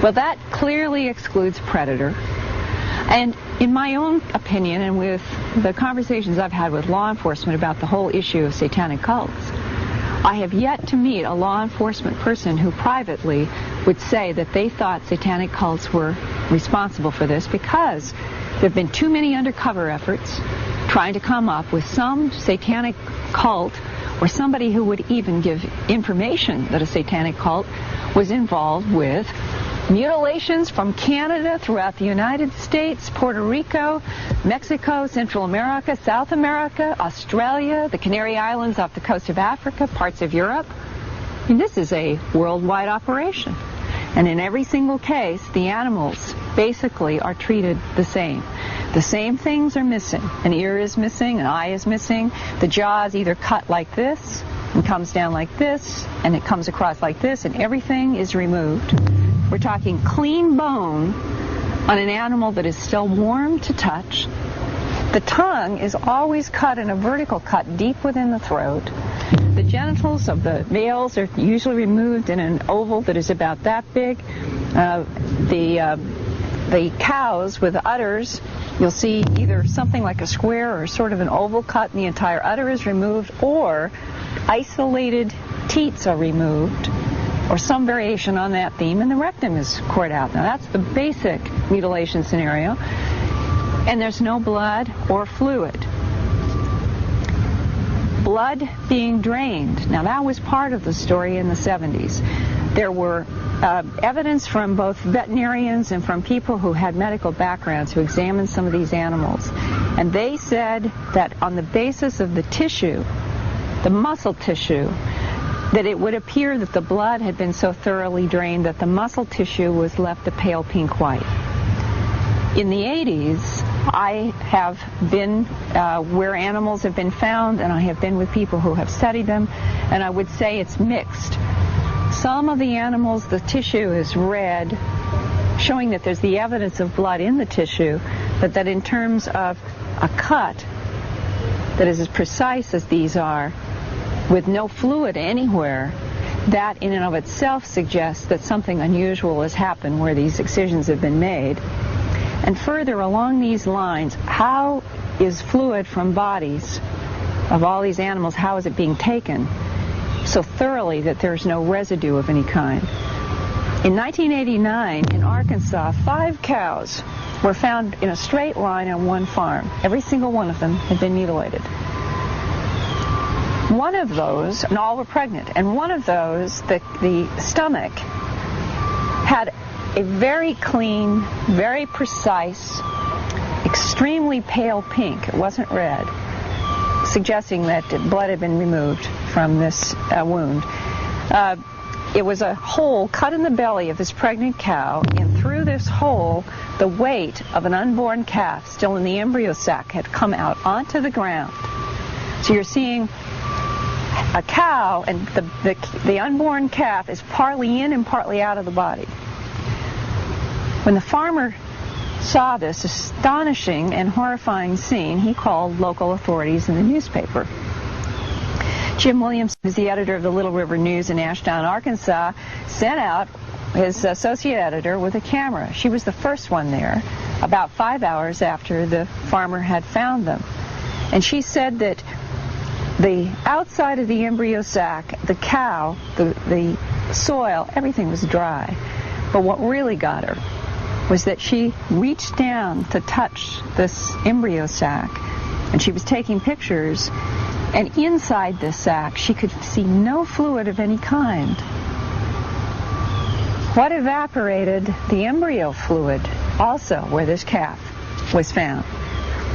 Well, that clearly excludes predator. And in my own opinion, and with the conversations I've had with law enforcement about the whole issue of satanic cults, I have yet to meet a law enforcement person who privately would say that they thought satanic cults were responsible for this, because there have been too many undercover efforts trying to come up with some satanic cult or somebody who would even give information that a satanic cult was involved with mutilations from Canada throughout the United States, Puerto Rico, Mexico, Central America, South America, Australia, the Canary Islands off the coast of Africa, parts of Europe. I mean, this is a worldwide operation. And in every single case, the animals basically are treated the same. The same things are missing. An ear is missing, an eye is missing. The jaw is either cut like this and comes down like this, and it comes across like this, and everything is removed. We're talking clean bone on an animal that is still warm to touch. The tongue is always cut in a vertical cut deep within the throat. The genitals of the males are usually removed in an oval that is about that big. The cows with udders, you'll see either something like a square or sort of an oval cut, and the entire udder is removed, or isolated teats are removed, or some variation on that theme, and the rectum is cored out. Now, that's the basic mutilation scenario, and there's no blood or fluid. Blood being drained. Now, that was part of the story in the 70s. There were evidence from both veterinarians and from people who had medical backgrounds who examined some of these animals, and they said that on the basis of the tissue, the muscle tissue, that it would appear that the blood had been so thoroughly drained that the muscle tissue was left a pale pink white. In the 80s, I have been where animals have been found, and I have been with people who have studied them, and I would say it's mixed. Some of the animals, the tissue is red, showing that there's the evidence of blood in the tissue, but that in terms of a cut that is as precise as these are, with no fluid anywhere, that in and of itself suggests that something unusual has happened where these excisions have been made. And further along these lines, how is fluid from bodies of all these animals, how is it being taken so thoroughly that there's no residue of any kind? In 1989, in Arkansas, 5 cows were found in a straight line on one farm. Every single one of them had been mutilated. One of those, and all were pregnant, and one of those, the stomach, had a very clean, very precise, extremely pale pink. It wasn't red, suggesting that blood had been removed from this wound. It was a hole cut in the belly of this pregnant cow, and through this hole, the weight of an unborn calf, still in the embryo sac, had come out onto the ground. So you're seeing a cow, and the unborn calf is partly in and partly out of the body. When the farmer saw this astonishing and horrifying scene, he called local authorities in the newspaper. Jim Williams, who's the editor of the Little River News in Ashdown, Arkansas, sent out his associate editor with a camera. She was the first one there, about 5 hours after the farmer had found them. And she said that the outside of the embryo sac, the cow, the soil, everything was dry. But what really got her was that she reached down to touch this embryo sac, and she was taking pictures, and inside this sac she could see no fluid of any kind. What evaporated? The embryo fluid, also where this calf was found.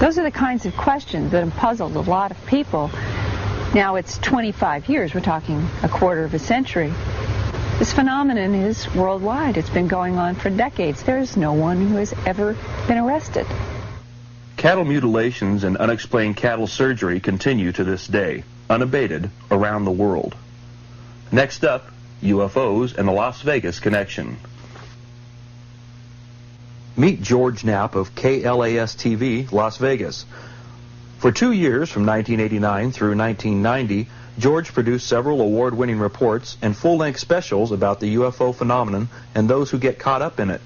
Those are the kinds of questions that have puzzled a lot of people. Now it's 25 years, we're talking a quarter of a century. This phenomenon is worldwide. It's been going on for decades. There's no one who has ever been arrested. Cattle mutilations and unexplained cattle surgery continue to this day, unabated around the world. Next up, UFOs and the Las Vegas connection. Meet George Knapp of KLAS-TV, Las Vegas. For 2 years, from 1989 through 1990, George produced several award-winning reports and full-length specials about the UFO phenomenon and those who get caught up in it.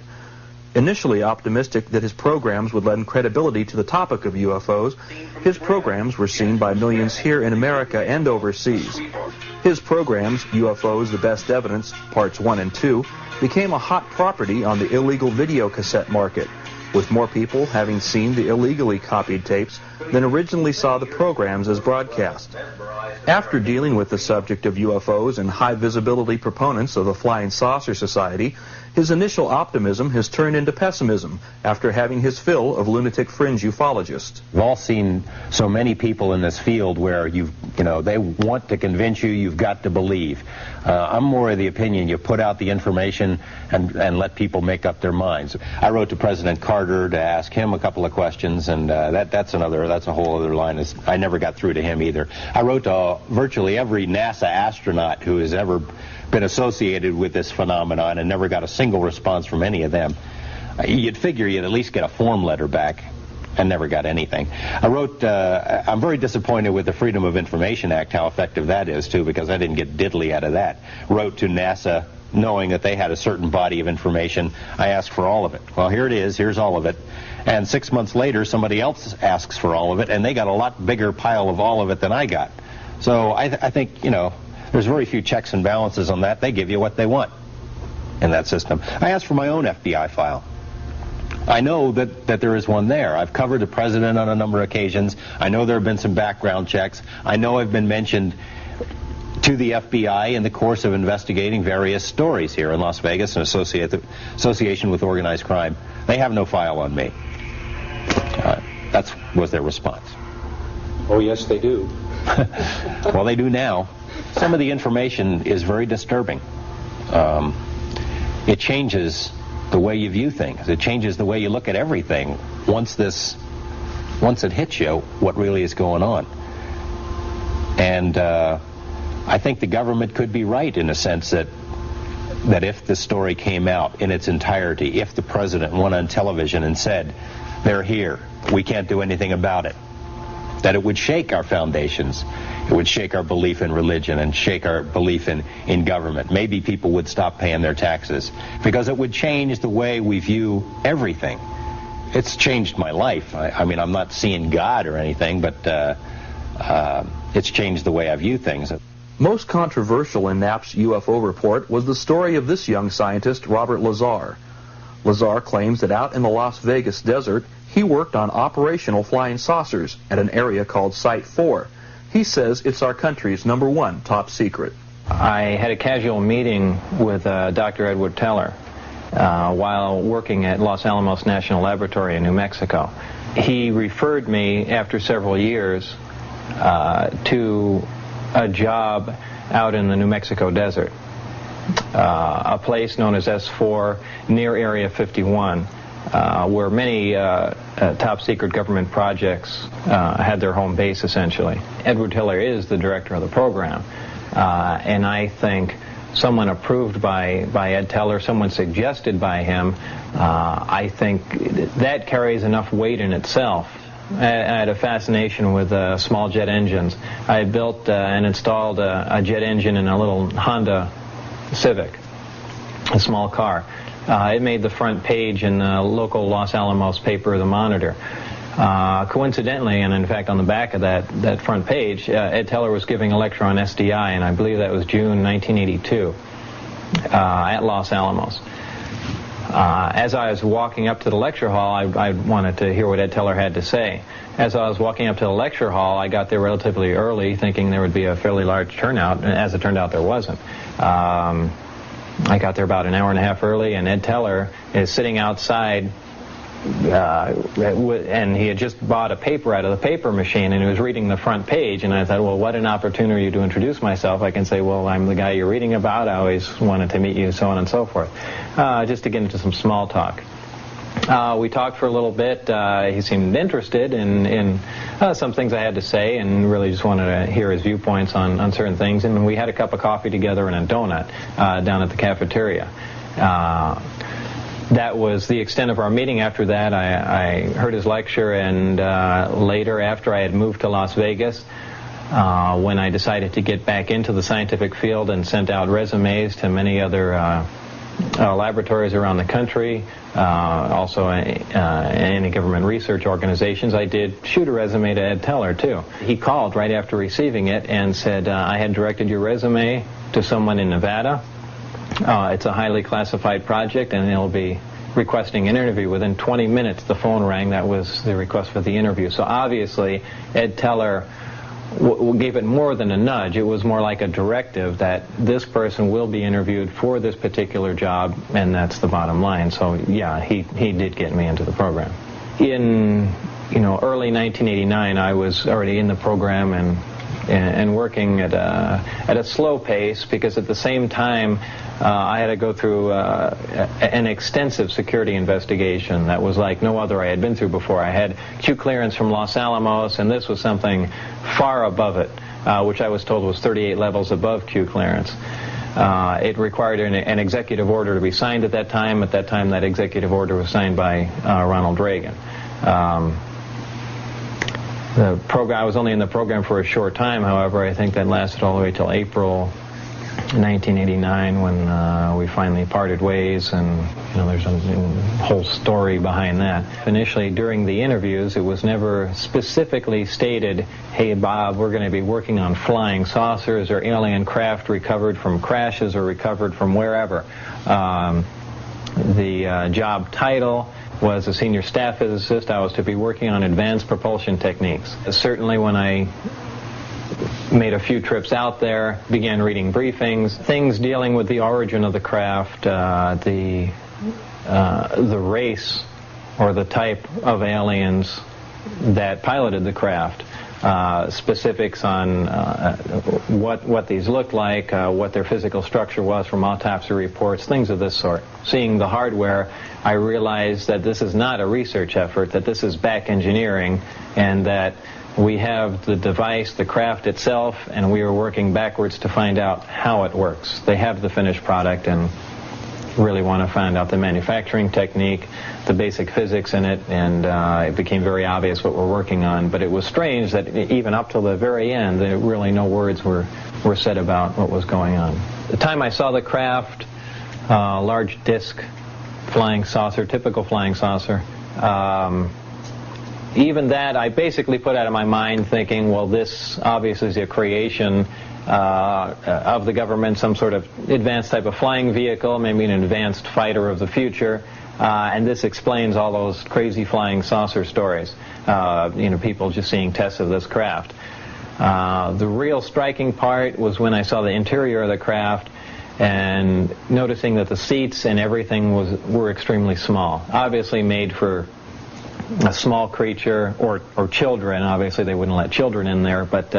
Initially optimistic that his programs would lend credibility to the topic of UFOs, his programs were seen by millions here in America and overseas. His programs, UFOs: The Best Evidence, Parts 1 and 2, became a hot property on the illegal video cassette market, with more people having seen the illegally copied tapes than originally saw the programs as broadcast. After dealing with the subject of UFOs and high-visibility proponents of the Flying Saucer Society, his initial optimism has turned into pessimism after having his fill of lunatic fringe ufologists. We've all seen so many people in this field where they want to convince you've got to believe. I'm more of the opinion you put out the information and let people make up their minds. I wrote to President Carter to ask him a couple of questions, and that's a whole other line. I never got through to him either. I wrote to virtually every NASA astronaut who has ever been associated with this phenomenon and never got a single response from any of them. You'd figure you'd at least get a form letter back, and never got anything. I wrote, I'm very disappointed with the Freedom of Information Act, how effective that is, too, because I didn't get diddly out of that. Wrote to NASA knowing that they had a certain body of information. I asked for all of it. Well, here it is. Here's all of it. And 6 months later, somebody else asks for all of it, and they got a lot bigger pile of all of it than I got. So I think, there's very few checks and balances on that. They give you what they want in that system. I asked for my own FBI file. I know that there is one there. I've covered the president on a number of occasions. I know there have been some background checks. I know I've been mentioned to the FBI in the course of investigating various stories here in Las Vegas in association with organized crime. They have no file on me. That was their response. Oh, yes, they do. Well, they do now. Some of the information is very disturbing. It changes the way you view things. It changes the way you look at everything once it hits you what really is going on. And I think the government could be right in a sense that if the story came out in its entirety, if the president went on television and said, they're here, we can't do anything about it, that it would shake our foundations. It would shake our belief in religion and shake our belief in government. Maybe people would stop paying their taxes because it would change the way we view everything. It's changed my life. I mean, I'm not seeing God or anything, but it's changed the way I view things. Most controversial in Knapp's UFO report was the story of this young scientist, Robert Lazar. Lazar claims that out in the Las Vegas desert, he worked on operational flying saucers at an area called Site 4. He says it's our country's #1 top secret. I had a casual meeting with Dr. Edward Teller while working at Los Alamos National Laboratory in New Mexico. He referred me, after several years, to a job out in the New Mexico desert, a place known as S4 near Area 51, where many top-secret government projects had their home base, essentially. Edward Tiller is the director of the program, and I think someone approved by Ed Teller, someone suggested by him, I think that carries enough weight in itself. I had a fascination with small jet engines. I built and installed a jet engine in a little Honda Civic, a small car. It made the front page in the local Los Alamos paper, The Monitor. Coincidentally, and in fact on the back of that front page, Ed Teller was giving a lecture on SDI, and I believe that was June 1982 at Los Alamos. As I was walking up to the lecture hall, I wanted to hear what Ed Teller had to say. As I was walking up to the lecture hall, I got there relatively early, thinking there would be a fairly large turnout, and as it turned out, there wasn't. I got there about an hour and a half early, and Ed Teller is sitting outside, and he had just bought a paper out of the paper machine, and he was reading the front page, and I thought, well, what an opportunity to introduce myself. I can say, well, I'm the guy you're reading about, I always wanted to meet you, so on and so forth, just to get into some small talk. We talked for a little bit. He seemed interested in some things I had to say, and really just wanted to hear his viewpoints on certain things, and we had a cup of coffee together and a donut down at the cafeteria. That was the extent of our meeting. After that, I heard his lecture, and later, after I had moved to Las Vegas, when I decided to get back into the scientific field and sent out resumes to many other laboratories around the country, also any government research organizations, I did shoot a resume to Ed Teller, too. He called right after receiving it and said, I had directed your resume to someone in Nevada. It's a highly classified project, and they'll be requesting an interview. Within 20 minutes, the phone rang. That was the request for the interview. So obviously, Ed Teller gave it more than a nudge. It was more like a directive that this person will be interviewed for this particular job, and that's the bottom line. So yeah, he did get me into the program. In early 1989, I was already in the program and working at a slow pace, because at the same time I had to go through an extensive security investigation that was like no other I had been through before. I had Q clearance from Los Alamos, and this was something far above it, which I was told was 38 levels above Q clearance. It required an executive order to be signed at that time. At that time, that executive order was signed by Ronald Reagan. The program, I was only in the program for a short time, however. I think that lasted all the way till April 1989, when we finally parted ways, and there's a whole story behind that. Initially, during the interviews, it was never specifically stated, hey Bob, we're going to be working on flying saucers or alien craft recovered from crashes or recovered from wherever. The job title was a senior staff physicist. I was to be working on advanced propulsion techniques. Certainly when I made a few trips out there, began reading briefings, things dealing with the origin of the craft, the race or the type of aliens that piloted the craft, specifics on what these looked like, what their physical structure was from autopsy reports, things of this sort. Seeing the hardware, I realized that this is not a research effort, that this is back engineering, and that we have the device, the craft itself, and we are working backwards to find out how it works. They have the finished product and really want to find out the manufacturing technique, the basic physics in it, and it became very obvious what we're working on. But it was strange that even up till the very end, really no words were said about what was going on. The time I saw the craft, large disc flying saucer, typical flying saucer, even that I basically put out of my mind, thinking, well, this obviously is a creation of the government, some sort of advanced type of flying vehicle, maybe an advanced fighter of the future, and this explains all those crazy flying saucer stories, people just seeing tests of this craft. The real striking part was when I saw the interior of the craft and noticing that the seats and everything were extremely small, obviously made for a small creature or children. Obviously they wouldn't let children in there, but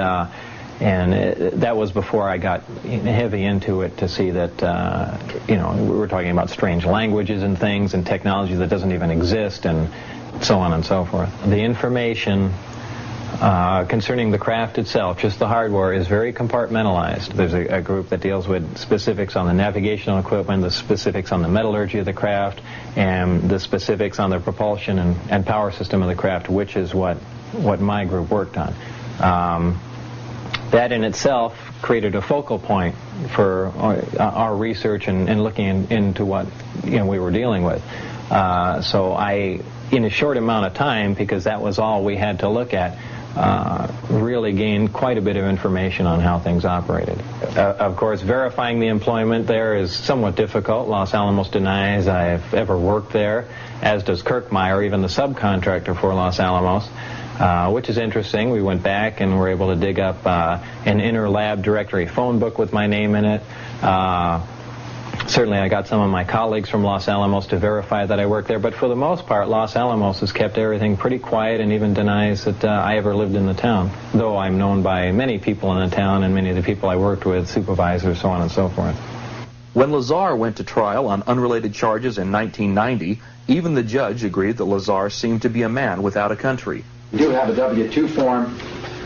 And that was before I got heavy into it to see that, we were talking about strange languages and things and technology that doesn't even exist and so on and so forth. The information concerning the craft itself, just the hardware, is very compartmentalized. There's a group that deals with specifics on the navigational equipment, the specifics on the metallurgy of the craft, and the specifics on the propulsion and power system of the craft, which is what my group worked on. That in itself created a focal point for our research and looking into what we were dealing with. So I, in a short amount of time, because that was all we had to look at, really gained quite a bit of information on how things operated. Of course, verifying the employment there is somewhat difficult. Los Alamos denies I've ever worked there, as does Kirkmeyer, even the subcontractor for Los Alamos. Which is interesting. We went back and were able to dig up an inter-lab directory phone book with my name in it. Certainly I got some of my colleagues from Los Alamos to verify that I worked there, but for the most part, Los Alamos has kept everything pretty quiet and even denies that I ever lived in the town, though I'm known by many people in the town and many of the people I worked with, supervisors, so on and so forth. When Lazar went to trial on unrelated charges in 1990, even the judge agreed that Lazar seemed to be a man without a country. We do have a W-2 form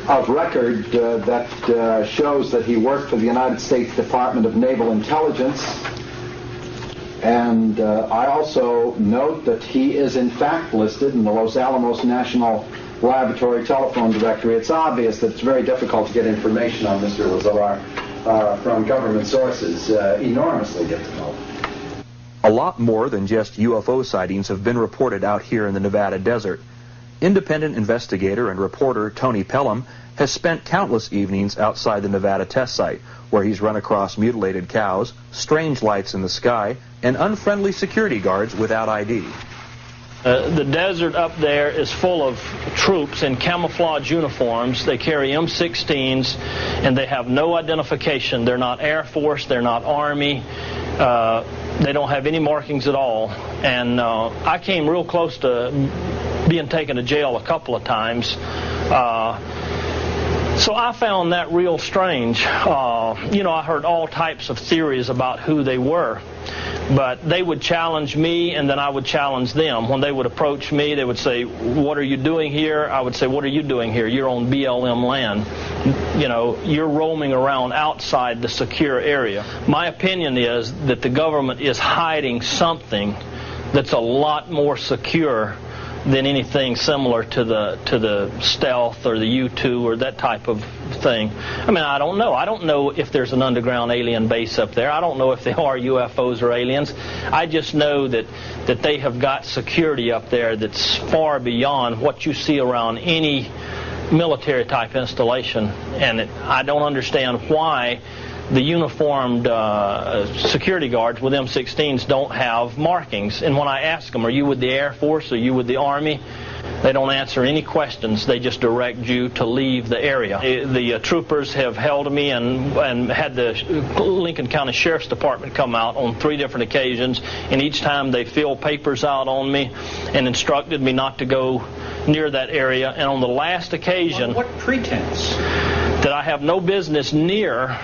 of record that shows that he worked for the United States Department of Naval Intelligence. And I also note that he is in fact listed in the Los Alamos National Laboratory telephone directory. It's obvious that it's very difficult to get information on Mr. Lazar from government sources, enormously difficult. A lot more than just UFO sightings have been reported out here in the Nevada desert. Independent investigator and reporter Tony Pelham has spent countless evenings outside the Nevada test site, where he's run across mutilated cows, strange lights in the sky, and unfriendly security guards without ID. The desert up there is full of troops in camouflage uniforms. They carry M16s, and they have no identification. They're not Air Force, they're not Army. They don't have any markings at all. And I came real close to being taken to jail a couple of times. So I found that real strange. I heard all types of theories about who they were. But they would challenge me, and then I would challenge them. When they would approach me, they would say, "What are you doing here?" I would say, "What are you doing here? You're on BLM land. You're roaming around outside the secure area." My opinion is that the government is hiding something that's a lot more secure than anything similar to the stealth or the U-2 or that type of thing. I mean, I don't know. I don't know if there's an underground alien base up there. I don't know if they are UFOs or aliens. I just know that they have got security up there that's far beyond what you see around any military type installation. And I don't understand why the uniformed security guards with M16s don't have markings. And when I ask them, "Are you with the Air Force? Are you with the Army?" they don't answer any questions. They just direct you to leave the area. The troopers have held me and had the Lincoln County Sheriff's Department come out on 3 different occasions, and each time they filled papers out on me and instructed me not to go near that area. And on the last occasion... What pretense? That I have no business near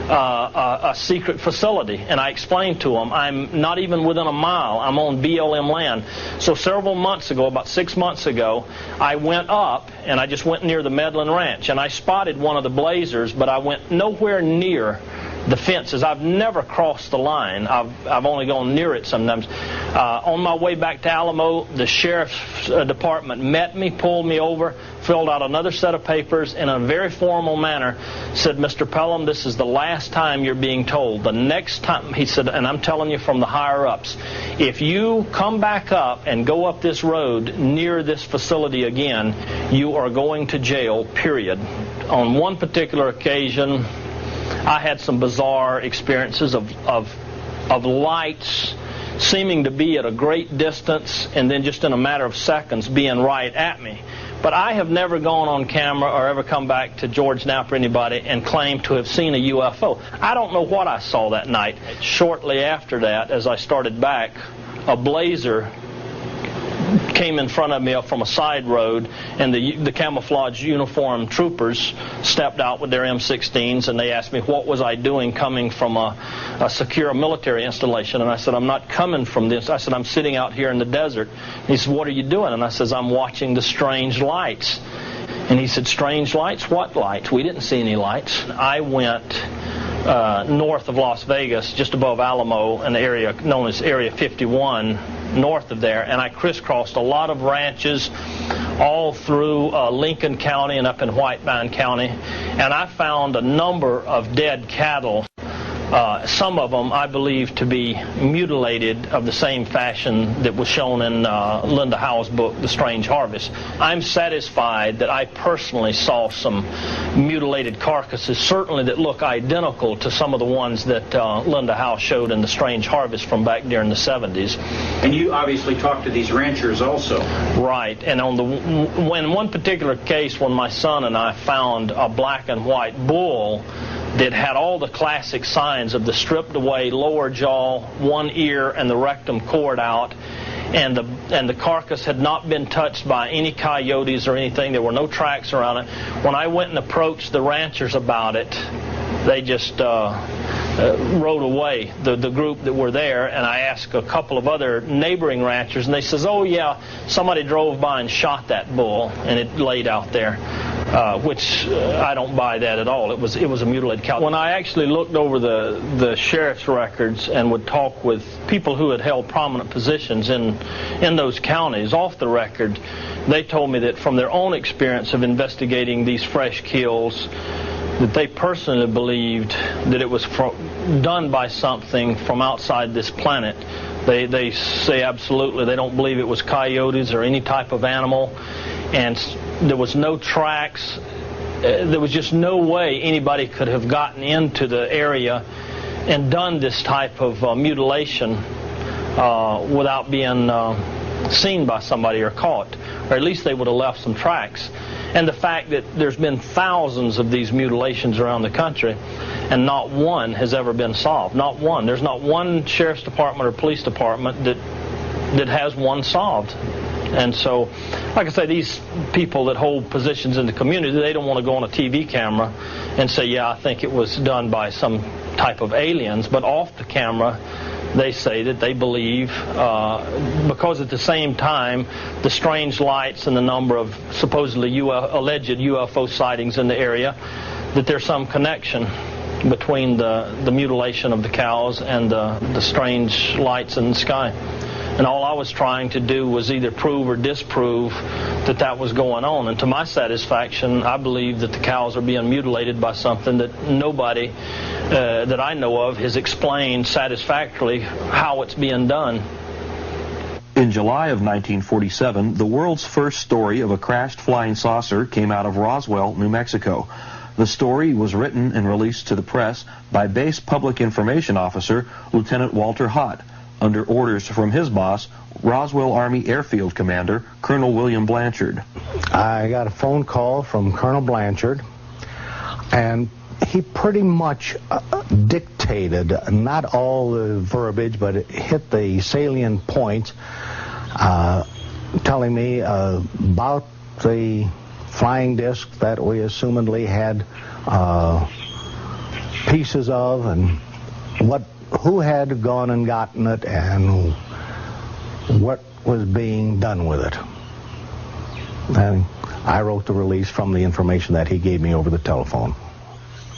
a secret facility. And I explained to them, I'm not even within a mile. I'm on BLM land. So several months ago, about 6 months ago, I went up and I just went near the Medlin Ranch, and I spotted one of the blazers, but I went nowhere near the fences. I've never crossed the line. I've only gone near it sometimes. On my way back to Alamo, the sheriff's department met me, pulled me over, filled out another set of papers, and in a very formal manner said, "Mr. Pelham, this is the last time you're being told. The next time," he said, "and I'm telling you from the higher-ups, if you come back up and go up this road near this facility again, you are going to jail, period." On one particular occasion, I had some bizarre experiences of lights seeming to be at a great distance and then just in a matter of seconds being right at me. But I have never gone on camera or ever come back to George Knapp or anybody and claimed to have seen a UFO. I don't know what I saw that night. Shortly after that, as I started back, a blazer came in front of me up from a side road, and the camouflage uniformed troopers stepped out with their M16s, and they asked me what was I doing coming from a secure military installation. And I said, I'm not coming from this. I said, I'm sitting out here in the desert. And he said, what are you doing? And I says, I'm watching the strange lights. And he said, strange lights? What lights? We didn't see any lights. I went north of Las Vegas, just above Alamo, in the area known as Area 51, north of there, and I crisscrossed a lot of ranches all through Lincoln County and up in Whitebine County, and I found a number of dead cattle. Some of them I believe to be mutilated of the same fashion that was shown in Linda Howe's book, The Strange Harvest. I'm satisfied that I personally saw some mutilated carcasses, certainly that look identical to some of the ones that Linda Howe showed in The Strange Harvest from back during the 70s. And you obviously talked to these ranchers also. Right, and when one particular case, when my son and I found a black and white bull that had all the classic signs of the stripped away lower jaw, one ear, and the rectum cord out, and the carcass had not been touched by any coyotes or anything. There were no tracks around it. When I went and approached the ranchers about it, they just rode away, the group that were there, and I asked a couple of other neighboring ranchers, and they says, oh yeah, somebody drove by and shot that bull, and it laid out there. Which I don't buy that at all. It was a mutilated cow. When I actually looked over the sheriff's records and would talk with people who had held prominent positions in those counties off the record, they told me that from their own experience of investigating these fresh kills, that they personally believed that it was done by something from outside this planet. They say absolutely they don't believe it was coyotes or any type of animal, and there was no tracks. There was just no way anybody could have gotten into the area and done this type of mutilation without being seen by somebody or caught, or at least they would have left some tracks. And the fact that there's been thousands of these mutilations around the country, and not one has ever been solved. Not one. There's not one sheriff's department or police department that has one solved. And so, like I say, these people that hold positions in the community, they don't want to go on a TV camera and say, yeah, I think it was done by some type of aliens. But off the camera, they say that they believe, because at the same time, the strange lights and the number of supposedly alleged UFO sightings in the area, that there's some connection between the mutilation of the cows and the strange lights in the sky. And all I was trying to do was either prove or disprove that that was going on. And to my satisfaction, I believe that the cows are being mutilated by something that nobody that I know of has explained satisfactorily how it's being done. In July of 1947, the world's first story of a crashed flying saucer came out of Roswell, New Mexico. The story was written and released to the press by Base Public Information Officer Lieutenant Walter Hott, under orders from his boss, Roswell Army Airfield Commander Colonel William Blanchard. I got a phone call from Colonel Blanchard, and he pretty much dictated, not all the verbiage, but it hit the salient points, telling me about the flying disc that we assumedly had pieces of, and who had gone and gotten it, and what was being done with it. And I wrote the release from the information that he gave me over the telephone.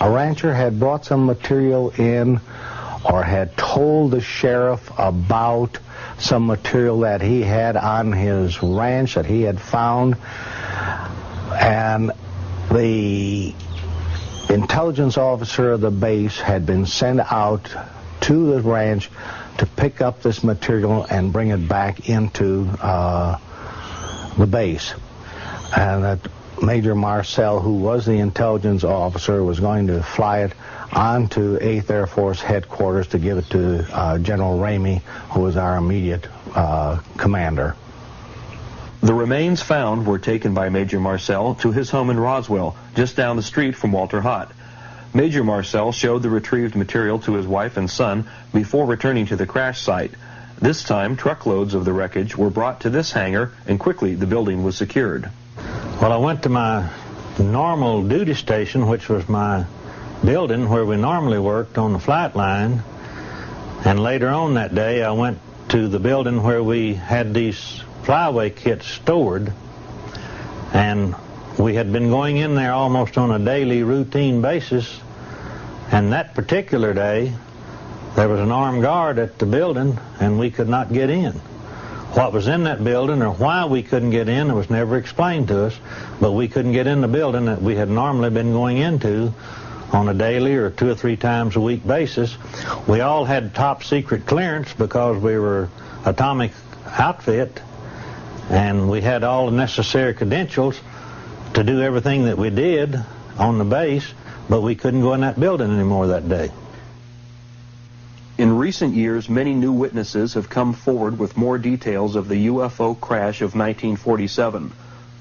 A rancher had brought some material in, or had told the sheriff about some material that he had on his ranch that he had found, and the intelligence officer of the base had been sent out to the ranch to pick up this material and bring it back into the base. And that Major Marcel, who was the intelligence officer, was going to fly it onto 8th Air Force headquarters to give it to General Ramey, who was our immediate commander. The remains found were taken by Major Marcel to his home in Roswell, just down the street from Walter Hott. Major Marcel showed the retrieved material to his wife and son before returning to the crash site. This time, truckloads of the wreckage were brought to this hangar, and quickly the building was secured. Well, I went to my normal duty station, which was my building where we normally worked on the flight line. And later on that day, I went to the building where we had these flyaway kits stored. And we had been going in there almost on a daily routine basis. And that particular day, there was an armed guard at the building, and we could not get in. What was in that building or why we couldn't get in, it was never explained to us, but we couldn't get in the building that we had normally been going into on a daily or 2 or 3 times a week basis. We all had top secret clearance because we were atomic outfit, and we had all the necessary credentials to do everything that we did on the base, but we couldn't go in that building anymore that day. In recent years, many new witnesses have come forward with more details of the UFO crash of 1947.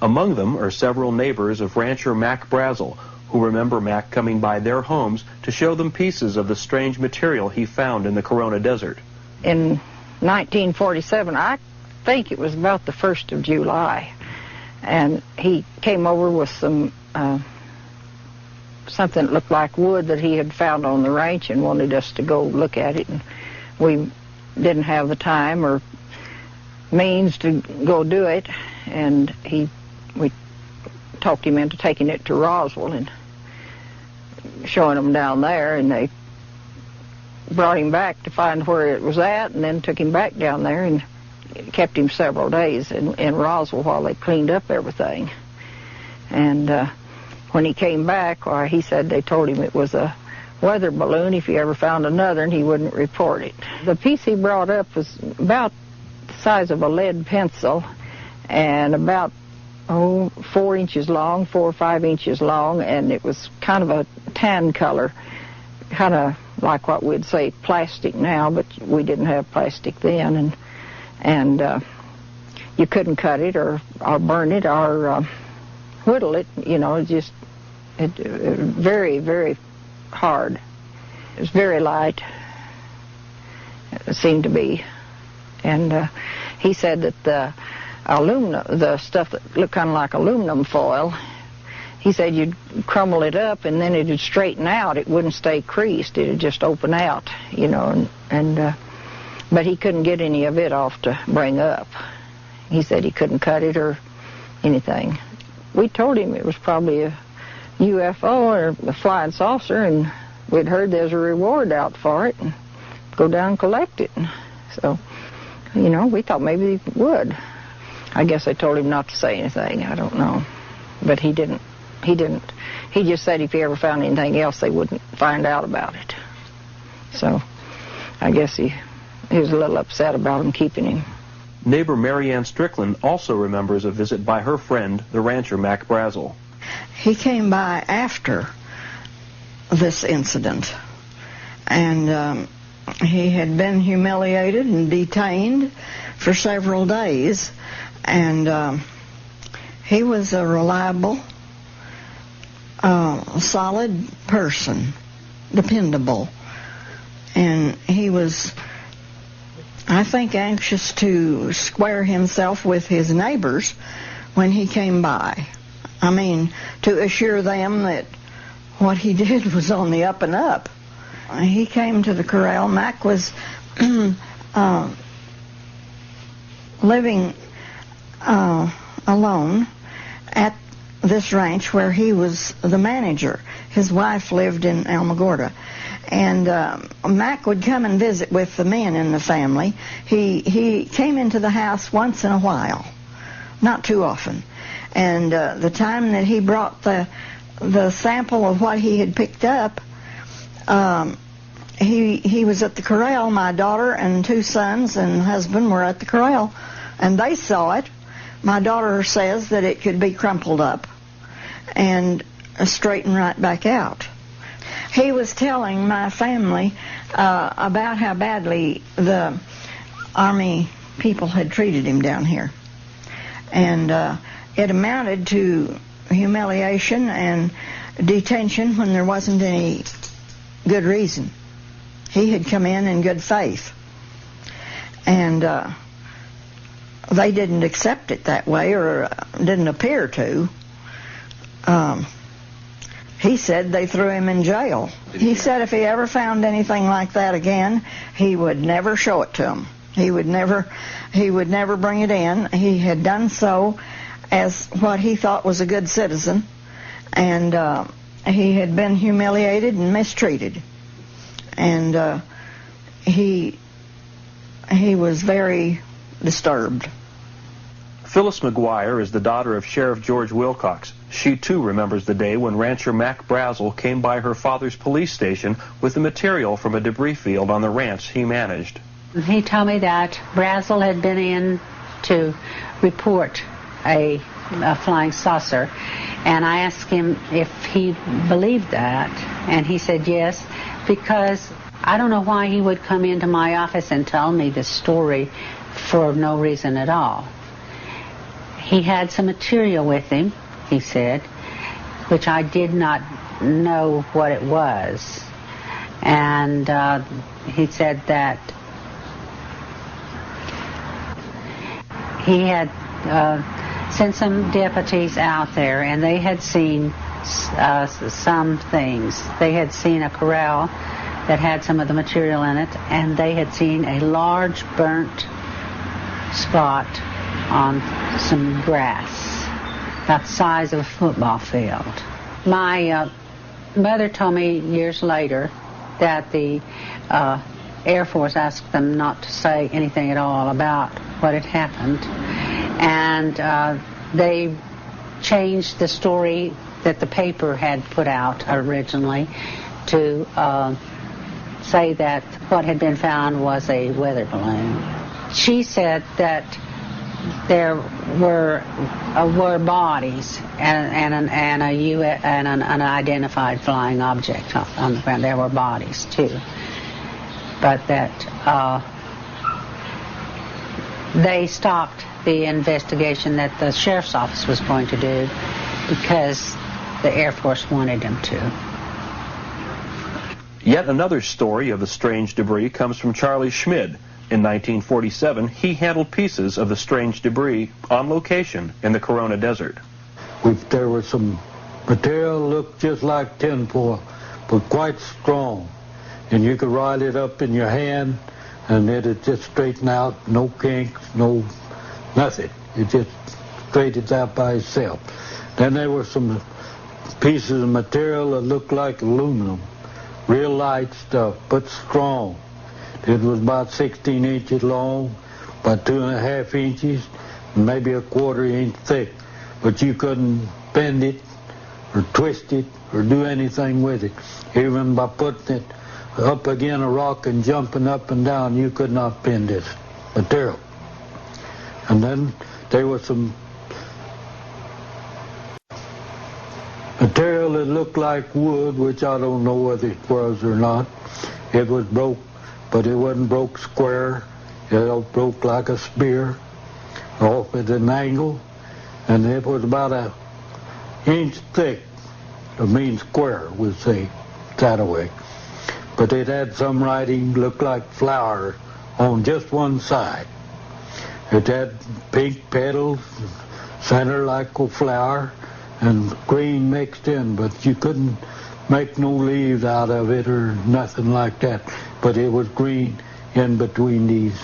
Among them are several neighbors of rancher Mac Brazel, who remember Mac coming by their homes to show them pieces of the strange material he found in the Corona Desert. In 1947, I think it was about the 1st of July, and he came over with some something that looked like wood that he had found on the ranch and wanted us to go look at it, and we didn't have the time or means to go do it, and we talked him into taking it to Roswell and showing them down there, and they brought him back to find where it was at, and then took him back down there and kept him several days in Roswell while they cleaned up everything. And when he came back, he said they told him it was a weather balloon if he ever found another, and he wouldn't report it. The piece he brought up was about the size of a lead pencil and about 4 inches long, 4 or 5 inches long, and it was kind of a tan color, kind of like what we'd say plastic now, but we didn't have plastic then, and you couldn't cut it or burn it or whittle it, you know, just very, very hard. It was very light, it seemed to be, and he said that the stuff that looked kind of like aluminum foil, he said you'd crumble it up and then it'd straighten out. It wouldn't stay creased. It'd just open out, you know, but he couldn't get any of it off to bring up. He said he couldn't cut it or anything. We told him it was probably a UFO or a flying saucer, and we'd heard there's a reward out for it, and go down and collect it. So, you know, we thought maybe he would. I guess I told him not to say anything. I don't know. But he didn't. He just said if he ever found anything else, they wouldn't find out about it. So I guess he was a little upset about him keeping him. Neighbor Marianne Strickland also remembers a visit by her friend, the rancher Mac Brazel. He came by after this incident, and he had been humiliated and detained for several days, and he was a reliable, solid person, dependable, and he was, I think, anxious to square himself with his neighbors when he came by. I mean, to assure them that what he did was on the up and up. He came to the corral. Mac was living alone at this ranch where he was the manager. His wife lived in Alamogordo. And Mac would come and visit with the men in the family. He came into the house once in a while, not too often. And the time that he brought the sample of what he had picked up, he was at the corral. My daughter and 2 sons and husband were at the corral, and they saw it. My daughter says that it could be crumpled up and straightened right back out. He was telling my family about how badly the Army people had treated him down here. And it amounted to humiliation and detention when there wasn't any good reason. He had come in good faith. And they didn't accept it that way, or didn't appear to. He said they threw him in jail. He said if he ever found anything like that again, he would never show it to them. He would never bring it in. He had done so as what he thought was a good citizen, and he had been humiliated and mistreated, and he was very disturbed. Phyllis McGuire is the daughter of Sheriff George Wilcox. She, too, remembers the day when rancher Mac Brazel came by her father's police station with the material from a debris field on the ranch he managed. He told me that Brazel had been in to report a flying saucer, and I asked him if he believed that, and he said yes, because I don't know why he would come into my office and tell me this story for no reason at all. He had some material with him, he said, which I did not know what it was. And he said that he had sent some deputies out there, and they had seen some things. They had seen a corral that had some of the material in it, and they had seen a large burnt spot on some grass, about the size of a football field. My mother told me years later that the Air Force asked them not to say anything at all about what had happened, and they changed the story that the paper had put out originally to say that what had been found was a weather balloon. She said that there were bodies and an unidentified flying object on the ground. There were bodies too, but that they stopped the investigation that the sheriff's office was going to do because the Air Force wanted them to. Yet another story of the strange debris comes from Charlie Schmid. In 1947, he handled pieces of the strange debris on location in the Corona Desert. There was some material looked just like tinfoil, but quite strong. And you could ride it up in your hand, and it'd just straighten out, no kinks, no nothing. It just straightened out by itself. Then there were some pieces of material that looked like aluminum, real light stuff, but strong. It was about 16 inches long, about 2.5 inches, and maybe a 1/4 inch thick. But you couldn't bend it or twist it or do anything with it. Even by putting it up against a rock and jumping up and down, you could not bend this material. And then there was some material that looked like wood, which I don't know whether it was or not. It was broke, but it wasn't broke square. It broke like a spear off at an angle, and it was about 1 inch thick. I mean square, we'll say, that way. But it had some writing, looked like flower on just one side. It had pink petals, center like a flower, and green mixed in, but you couldn't make no leaves out of it or nothing like that. But it was green in between these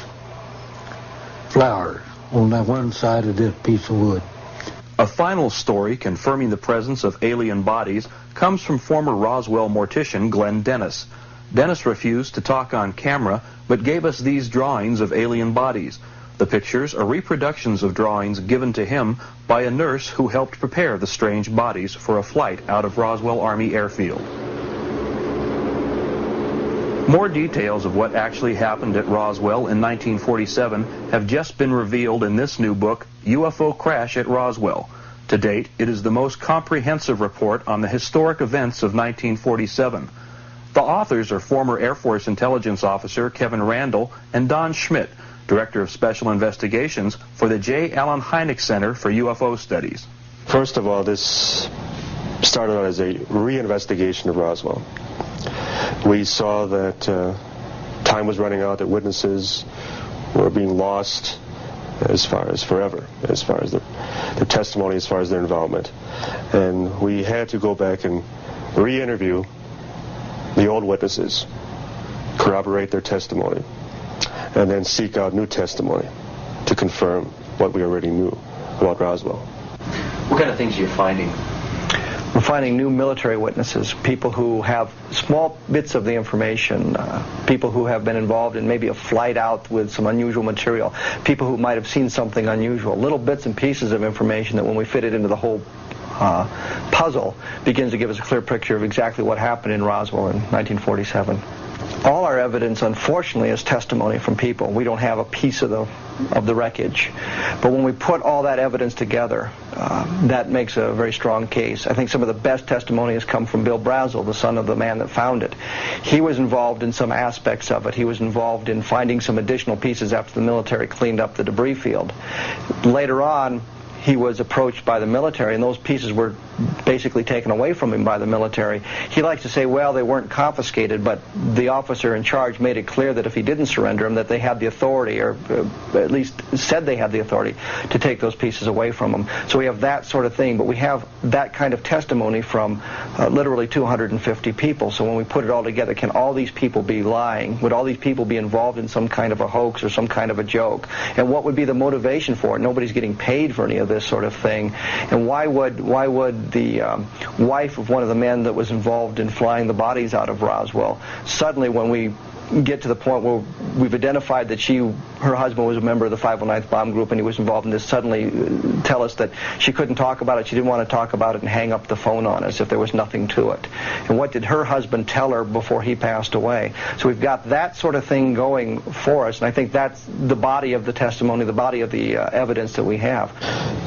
flowers on that one side of this piece of wood. A final story confirming the presence of alien bodies comes from former Roswell mortician Glenn Dennis. Dennis refused to talk on camera, but gave us these drawings of alien bodies. The pictures are reproductions of drawings given to him by a nurse who helped prepare the strange bodies for a flight out of Roswell Army Airfield. More details of what actually happened at Roswell in 1947 have just been revealed in this new book, UFO Crash at Roswell. To date, it is the most comprehensive report on the historic events of 1947. The authors are former Air Force Intelligence Officer Kevin Randall and Don Schmidt, Director of Special Investigations for the J. Allen Hynek Center for UFO Studies. First of all, this started out as a reinvestigation of Roswell. We saw that time was running out, that witnesses were being lost as far as forever, as far as their testimony, as far as their involvement. And we had to go back and re-interview the old witnesses, corroborate their testimony, and then seek out new testimony to confirm what we already knew about Roswell. What kind of things are you finding? We're finding new military witnesses, people who have small bits of the information, people who have been involved in maybe a flight out with some unusual material, people who might have seen something unusual, little bits and pieces of information that when we fit it into the whole puzzle begins to give us a clear picture of exactly what happened in Roswell in 1947. All our evidence, unfortunately, is testimony from people. We don't have a piece of the wreckage. But when we put all that evidence together, that makes a very strong case. I think some of the best testimony has come from Bill Brazel, the son of the man that found it. He was involved in some aspects of it. He was involved in finding some additional pieces after the military cleaned up the debris field. Later on, he was approached by the military, and those pieces were basically taken away from him by the military. He likes to say, well, they weren't confiscated, but the officer in charge made it clear that if he didn't surrender them, that they had the authority, or at least said they had the authority, to take those pieces away from him. So we have that sort of thing, but we have that kind of testimony from literally 250 people. So when we put it all together, can all these people be lying? Would all these people be involved in some kind of a hoax or some kind of a joke? And what would be the motivation for it? Nobody's getting paid for any of this sort of thing. And why would the wife of one of the men that was involved in flying the bodies out of Roswell, suddenly when we get to the point where we've identified that her husband was a member of the 509th Bomb Group and he was involved in this, suddenly tell us that she couldn't talk about it, she didn't want to talk about it, and hang up the phone on us if there was nothing to it? And what did her husband tell her before he passed away? So we've got that sort of thing going for us, and I think that's the body of the testimony, the body of the evidence that we have.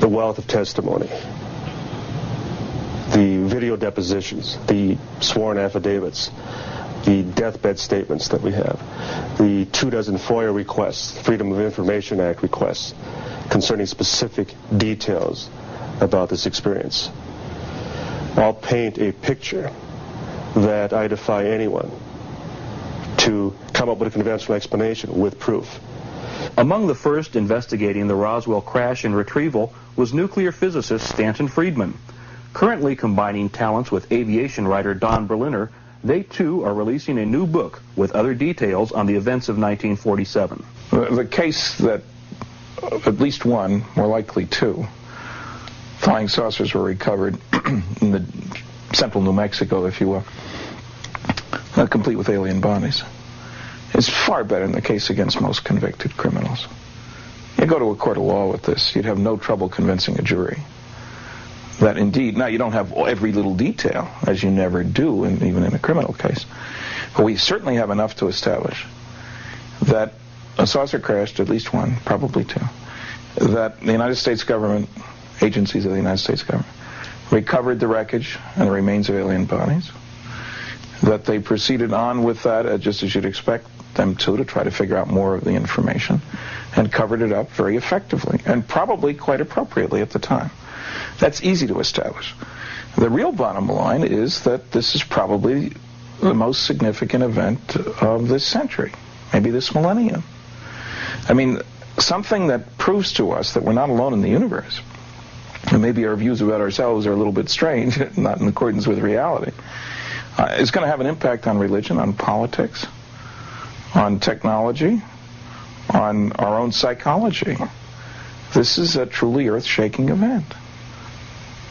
The wealth of testimony, the video depositions, the sworn affidavits, the deathbed statements that we have, the 24 FOIA requests, Freedom of Information Act requests concerning specific details about this experience, all paint a picture that I defy anyone to come up with a conventional explanation with proof. Among the first investigating the Roswell crash and retrieval was nuclear physicist Stanton Friedman. Currently combining talents with aviation writer Don Berliner, they too are releasing a new book with other details on the events of 1947. The case that at least one, more likely two, flying saucers were recovered in the central New Mexico, if you will, complete with alien bodies, is far better than the case against most convicted criminals. You go to a court of law with this, you'd have no trouble convincing a jury that indeed, now you don't have every little detail, as you never do, even in a criminal case, but we certainly have enough to establish that a saucer crashed, at least one, probably two, that the United States government, agencies of the United States government, recovered the wreckage and the remains of alien bodies, that they proceeded on with that, just as you'd expect them to try to figure out more of the information, and covered it up very effectively, and probably quite appropriately at the time. That's easy to establish. The real bottom line is that this is probably the most significant event of this century, maybe this millennium. I mean, something that proves to us that we're not alone in the universe, and maybe our views about ourselves are a little bit strange, not in accordance with reality, is going to have an impact on religion, on politics, on technology, on our own psychology. This is a truly earth-shaking event.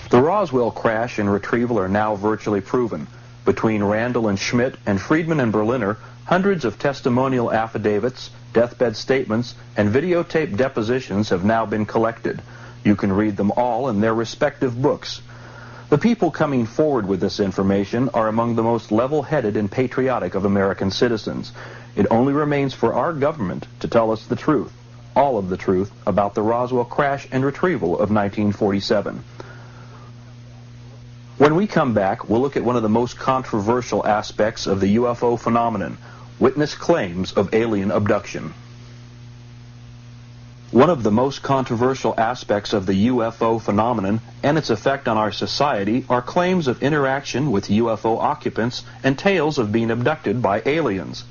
The Roswell crash and retrieval are now virtually proven. Between Randall and Schmidt and Friedman and Berliner, hundreds of testimonial affidavits, deathbed statements, and videotape depositions have now been collected. You can read them all in their respective books. The people coming forward with this information are among the most level-headed and patriotic of American citizens. It only remains for our government to tell us the truth, all of the truth, about the Roswell crash and retrieval of 1947. When we come back, we'll look at one of the most controversial aspects of the UFO phenomenon, witness claims of alien abduction. One of the most controversial aspects of the UFO phenomenon and its effect on our society are claims of interaction with UFO occupants and tales of being abducted by aliens.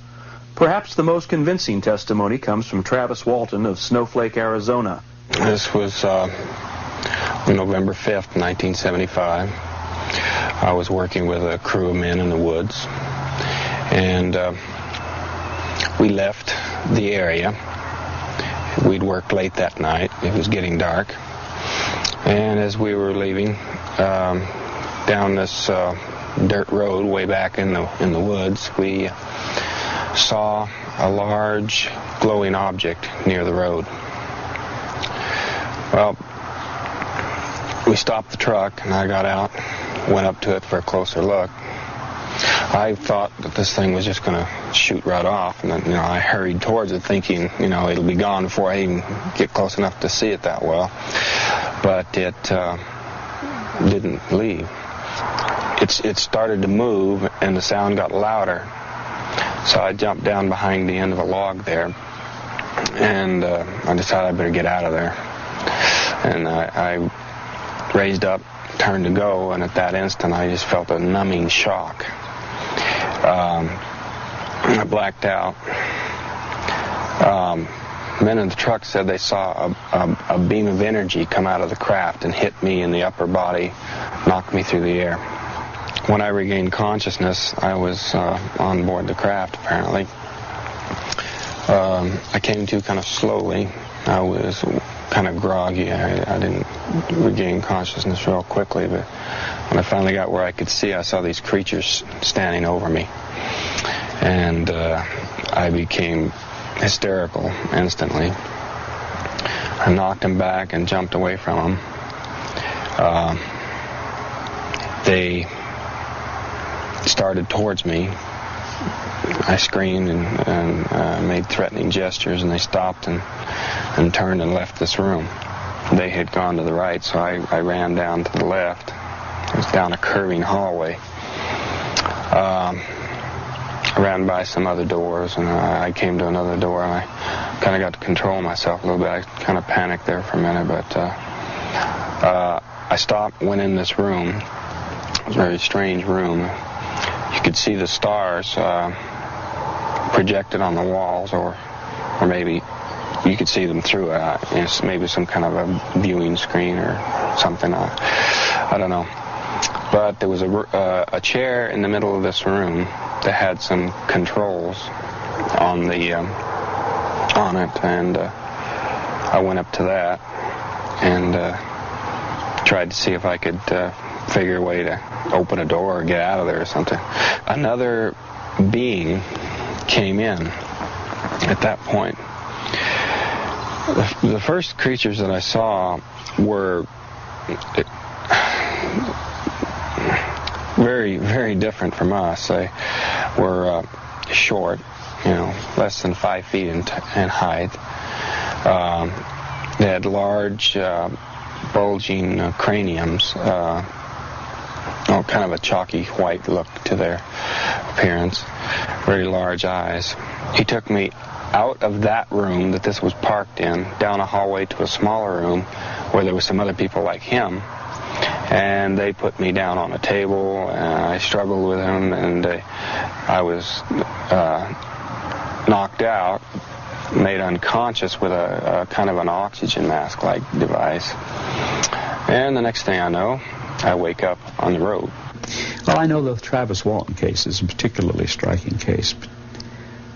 Perhaps the most convincing testimony comes from Travis Walton of Snowflake, Arizona. This was November 5th, 1975. I was working with a crew of men in the woods, and we left the area. We'd worked late that night. It was getting dark. And as we were leaving down this dirt road way back in the woods, we saw a large glowing object near the road. Well, we stopped the truck, and I got out, went up to it for a closer look. I thought that this thing was just going to shoot right off, and then, I hurried towards it thinking, it'll be gone before I even get close enough to see it that well. But it didn't leave. It started to move, and the sound got louder. So I jumped down behind the end of a log there, and I decided I better get out of there. And I raised up, turned to go, and at that instant I just felt a numbing shock. I blacked out. Men in the truck said they saw a beam of energy come out of the craft and hit me in the upper body, knocked me through the air. When I regained consciousness, I was on board the craft, apparently. I came to kind of slowly. I was kind of groggy. I didn't regain consciousness real quickly, but when I finally got where I could see, I saw these creatures standing over me. And I became hysterical instantly. I knocked them back and jumped away from them. They started towards me. I screamed and made threatening gestures, and they stopped and turned and left this room. They had gone to the right, so I ran down to the left. It was down a curving hallway. I ran by some other doors, and I came to another door, and I kind of got to control myself a little bit. I kind of panicked there for a minute, but I stopped, went in this room. It was a very strange room. You could see the stars projected on the walls, or maybe you could see them through maybe some kind of a viewing screen or something. I don't know. But there was a chair in the middle of this room that had some controls on it, and I went up to that and tried to see if I could figure a way to open a door or get out of there or something. Another being came in at that point. The first creatures that I saw were very, very different from us. They were short, less than 5 feet in height. They had large, bulging craniums, kind of a chalky white look to their appearance, very large eyes. He took me out of that room that this was parked in, down a hallway to a smaller room where there were some other people like him, and they put me down on a table, and I struggled with him, and I was knocked out, made unconscious with a kind of an oxygen mask-like device. And the next thing I know, I wake up on the road. Well, I know the Travis Walton case is a particularly striking case,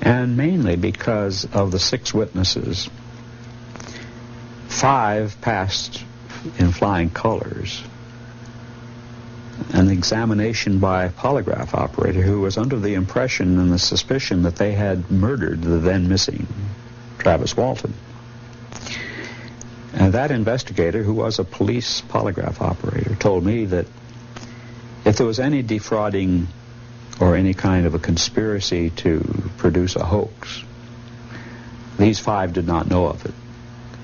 and mainly because of the 6 witnesses. 5 passed in flying colors. An examination by a polygraph operator who was under the impression and the suspicion that they had murdered the then missing Travis Walton. And that investigator, who was a police polygraph operator, told me that if there was any defrauding or any kind of a conspiracy to produce a hoax, these 5 did not know of it,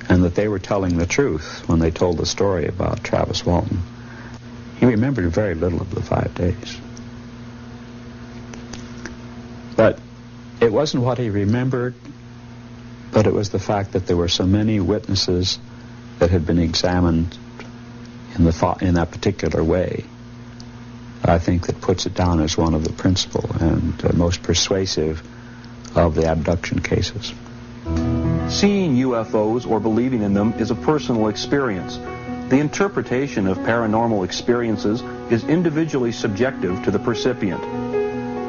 and that they were telling the truth when they told the story about Travis Walton. He remembered very little of the 5 days. But it wasn't what he remembered, but it was the fact that there were so many witnesses that had been examined in that particular way. I think that puts it down as one of the principal and most persuasive of the abduction cases. Seeing UFOs or believing in them is a personal experience. The interpretation of paranormal experiences is individually subjective to the percipient.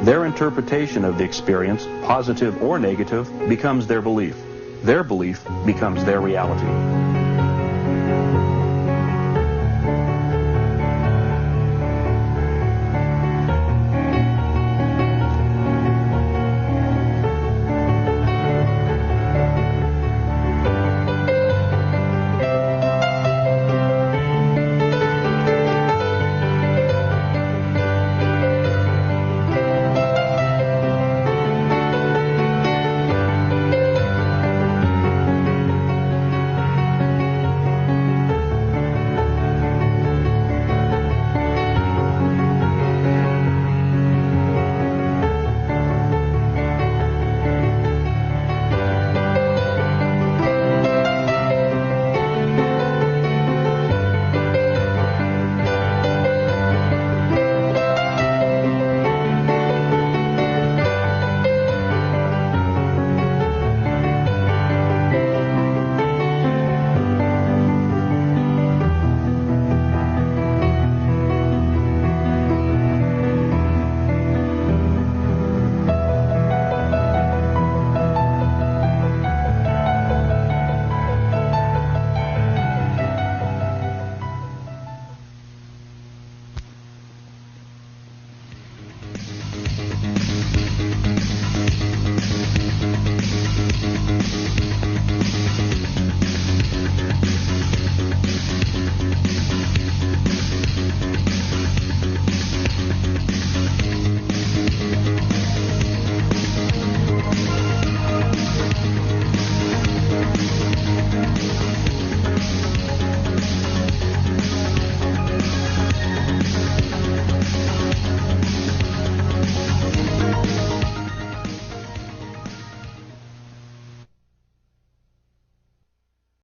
Their interpretation of the experience, positive or negative, becomes their belief. Their belief becomes their reality.